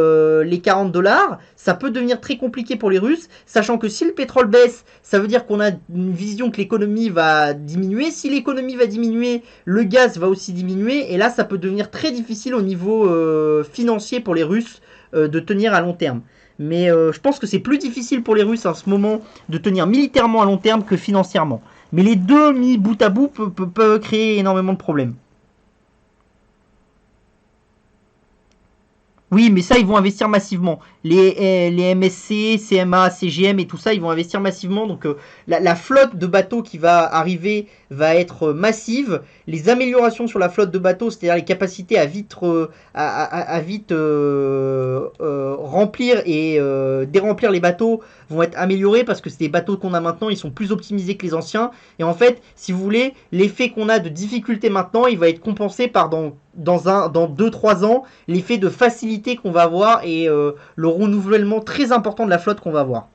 40 dollars, ça peut devenir très compliqué pour les Russes. Sachant que si le pétrole baisse, ça veut dire qu'on a une vision que l'économie va diminuer. Si l'économie va diminuer, le gaz va aussi diminuer. Et là, ça peut devenir très difficile au niveau financier pour les Russes de tenir à long terme. Mais je pense que c'est plus difficile pour les Russes en ce moment de tenir militairement à long terme que financièrement. Mais les deux mis bout à bout peuvent créer énormément de problèmes. Oui, mais ça, ils vont investir massivement. Les MSC, CMA, CGM et tout ça, ils vont investir massivement. Donc, la flotte de bateaux qui va arriver va être massive. Les améliorations sur la flotte de bateaux, c'est-à-dire les capacités à vite, à vite remplir et déremplir les bateaux, vont être améliorées parce que c'est des bateaux qu'on a maintenant, ils sont plus optimisés que les anciens. Et en fait, si vous voulez, l'effet qu'on a de difficulté maintenant, il va être compensé par dans 2-3 ans l'effet de facilité qu'on va avoir et le renouvellement très important de la flotte qu'on va avoir.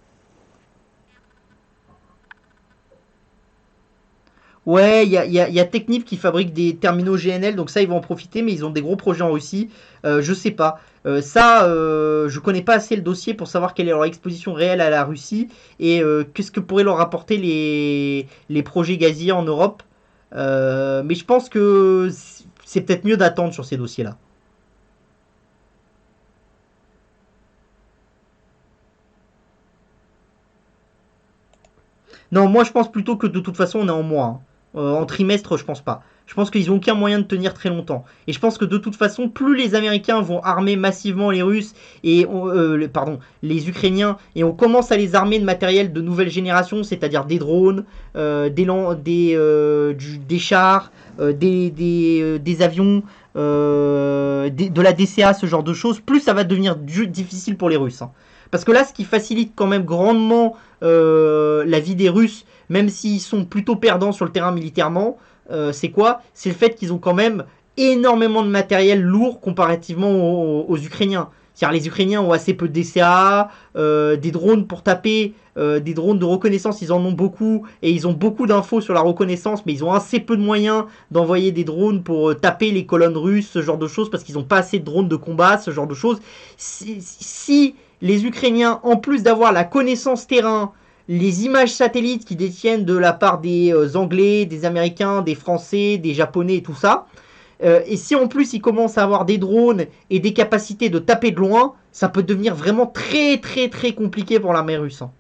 Ouais, il y a Technip qui fabrique des terminaux GNL, donc ça ils vont en profiter, mais ils ont des gros projets en Russie. Je sais pas. Je connais pas assez le dossier pour savoir quelle est leur exposition réelle à la Russie et qu'est-ce que pourraient leur apporter les projets gaziers en Europe. Mais je pense que c'est peut-être mieux d'attendre sur ces dossiers-là. Non, moi je pense plutôt que de toute façon on est en mois, hein. En trimestre, je pense pas. Je pense qu'ils n'ont aucun moyen de tenir très longtemps. Et je pense que de toute façon, plus les Américains vont armer massivement les Russes et les Ukrainiens, et on commence à les armer de matériel de nouvelle génération, c'est-à-dire des drones, des chars, des avions, de la DCA, ce genre de choses, plus ça va devenir difficile pour les Russes, hein. Parce que là, ce qui facilite quand même grandement la vie des Russes, même s'ils sont plutôt perdants sur le terrain militairement, c'est quoi? C'est le fait qu'ils ont quand même énormément de matériel lourd comparativement aux Ukrainiens. C'est-à-dire les Ukrainiens ont assez peu de DCA, des drones pour taper, des drones de reconnaissance, ils en ont beaucoup, et ils ont beaucoup d'infos sur la reconnaissance, mais ils ont assez peu de moyens d'envoyer des drones pour taper les colonnes russes, ce genre de choses, parce qu'ils n'ont pas assez de drones de combat, ce genre de choses. Si les Ukrainiens, en plus d'avoir la connaissance terrain, les images satellites qu'ils détiennent de la part des Anglais, des Américains, des Français, des Japonais et tout ça, et si en plus ils commencent à avoir des drones et des capacités de taper de loin, ça peut devenir vraiment très très très compliqué pour l'armée russe, hein.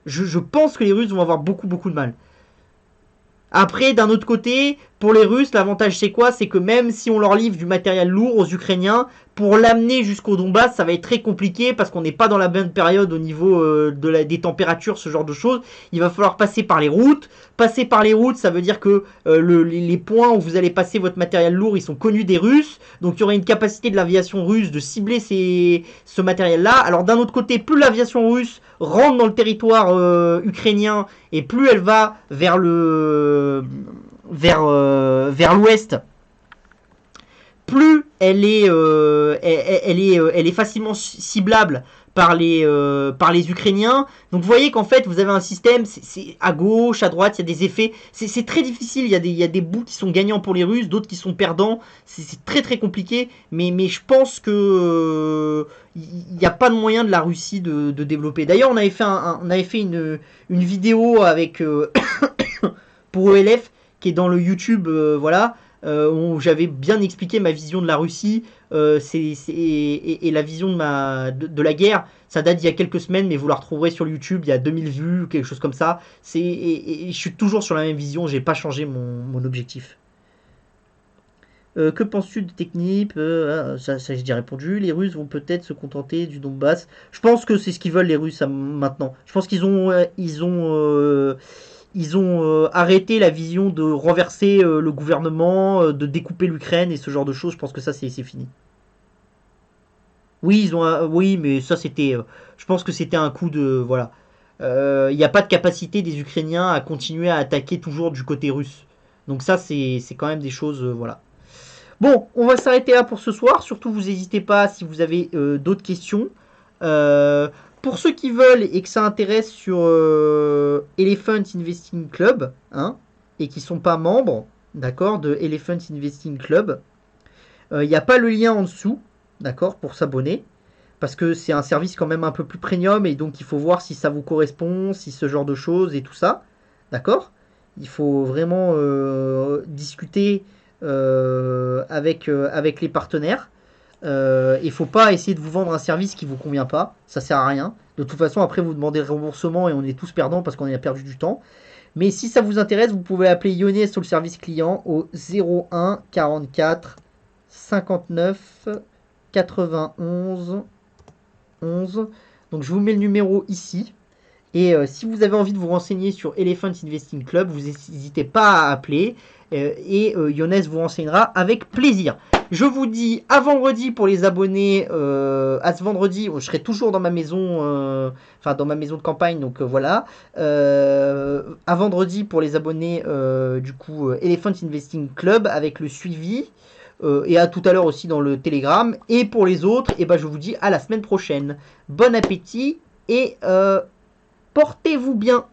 Je pense que les Russes vont avoir beaucoup beaucoup de mal. Après, d'un autre côté, pour les Russes, l'avantage c'est quoi? C'est que même si on leur livre du matériel lourd aux Ukrainiens, pour l'amener jusqu'au Donbass, ça va être très compliqué parce qu'on n'est pas dans la bonne période au niveau des températures, ce genre de choses. Il va falloir passer par les routes. Passer par les routes, ça veut dire que les points où vous allez passer votre matériel lourd, ils sont connus des Russes. Donc il y aura une capacité de l'aviation russe de cibler ce matériel-là. Alors d'un autre côté, plus l'aviation russe rentre dans le territoire ukrainien et plus elle va vers l'ouest, plus elle est facilement ciblable par les Ukrainiens. Donc vous voyez qu'en fait vous avez un système, c'est à gauche, à droite, il y a des effets. C'est très difficile, il y a des bouts qui sont gagnants pour les Russes, d'autres qui sont perdants. C'est très très compliqué, mais je pense que il n'y a pas de moyen de la Russie de développer. D'ailleurs on avait fait une vidéo avec pour ELF qui est dans le YouTube, voilà, où j'avais bien expliqué ma vision de la Russie et la vision de la guerre. Ça date d'il y a quelques semaines, mais vous la retrouverez sur YouTube, il y a 2000 vues, ou quelque chose comme ça. Et je suis toujours sur la même vision, j'ai pas changé mon objectif. Que penses-tu de technique? Ça, j'ai déjà répondu. Les Russes vont peut-être se contenter du Donbass. Je pense que c'est ce qu'ils veulent les Russes maintenant. Je pense qu'ils ont arrêté la vision de renverser le gouvernement, de découper l'Ukraine et ce genre de choses. Je pense que ça c'est fini. Oui, oui, mais ça c'était. Je pense que c'était un coup de voilà. Il n'y a pas de capacité des Ukrainiens à continuer à attaquer toujours du côté russe. Donc ça c'est quand même des choses voilà. Bon, on va s'arrêter là pour ce soir. Surtout, vous n'hésitez pas si vous avez d'autres questions. Pour ceux qui veulent et que ça intéresse sur Elephant Investing Club, hein, et qui ne sont pas membres, d'accord, de Elephant Investing Club, il n'y a pas le lien en dessous, d'accord, pour s'abonner. Parce que c'est un service quand même un peu plus premium et donc il faut voir si ça vous correspond, si ce genre de choses et tout ça, d'accord. Il faut vraiment discuter avec les partenaires. Il ne faut pas essayer de vous vendre un service qui ne vous convient pas, ça sert à rien. De toute façon, après vous demandez le remboursement et on est tous perdants parce qu'on a perdu du temps. Mais si ça vous intéresse, vous pouvez appeler Ionès sur le service client au 01 44 59 91 11. Donc je vous mets le numéro ici. Et si vous avez envie de vous renseigner sur Elephant Investing Club, vous n'hésitez pas à appeler. Et Ionès vous renseignera avec plaisir. Je vous dis à vendredi pour les abonnés. À ce vendredi, je serai toujours dans ma maison, dans ma maison de campagne. Donc voilà. À vendredi pour les abonnés du coup Elephant Investing Club avec le suivi. Et à tout à l'heure aussi dans le Telegram. Et pour les autres, je vous dis à la semaine prochaine. Bon appétit et portez-vous bien.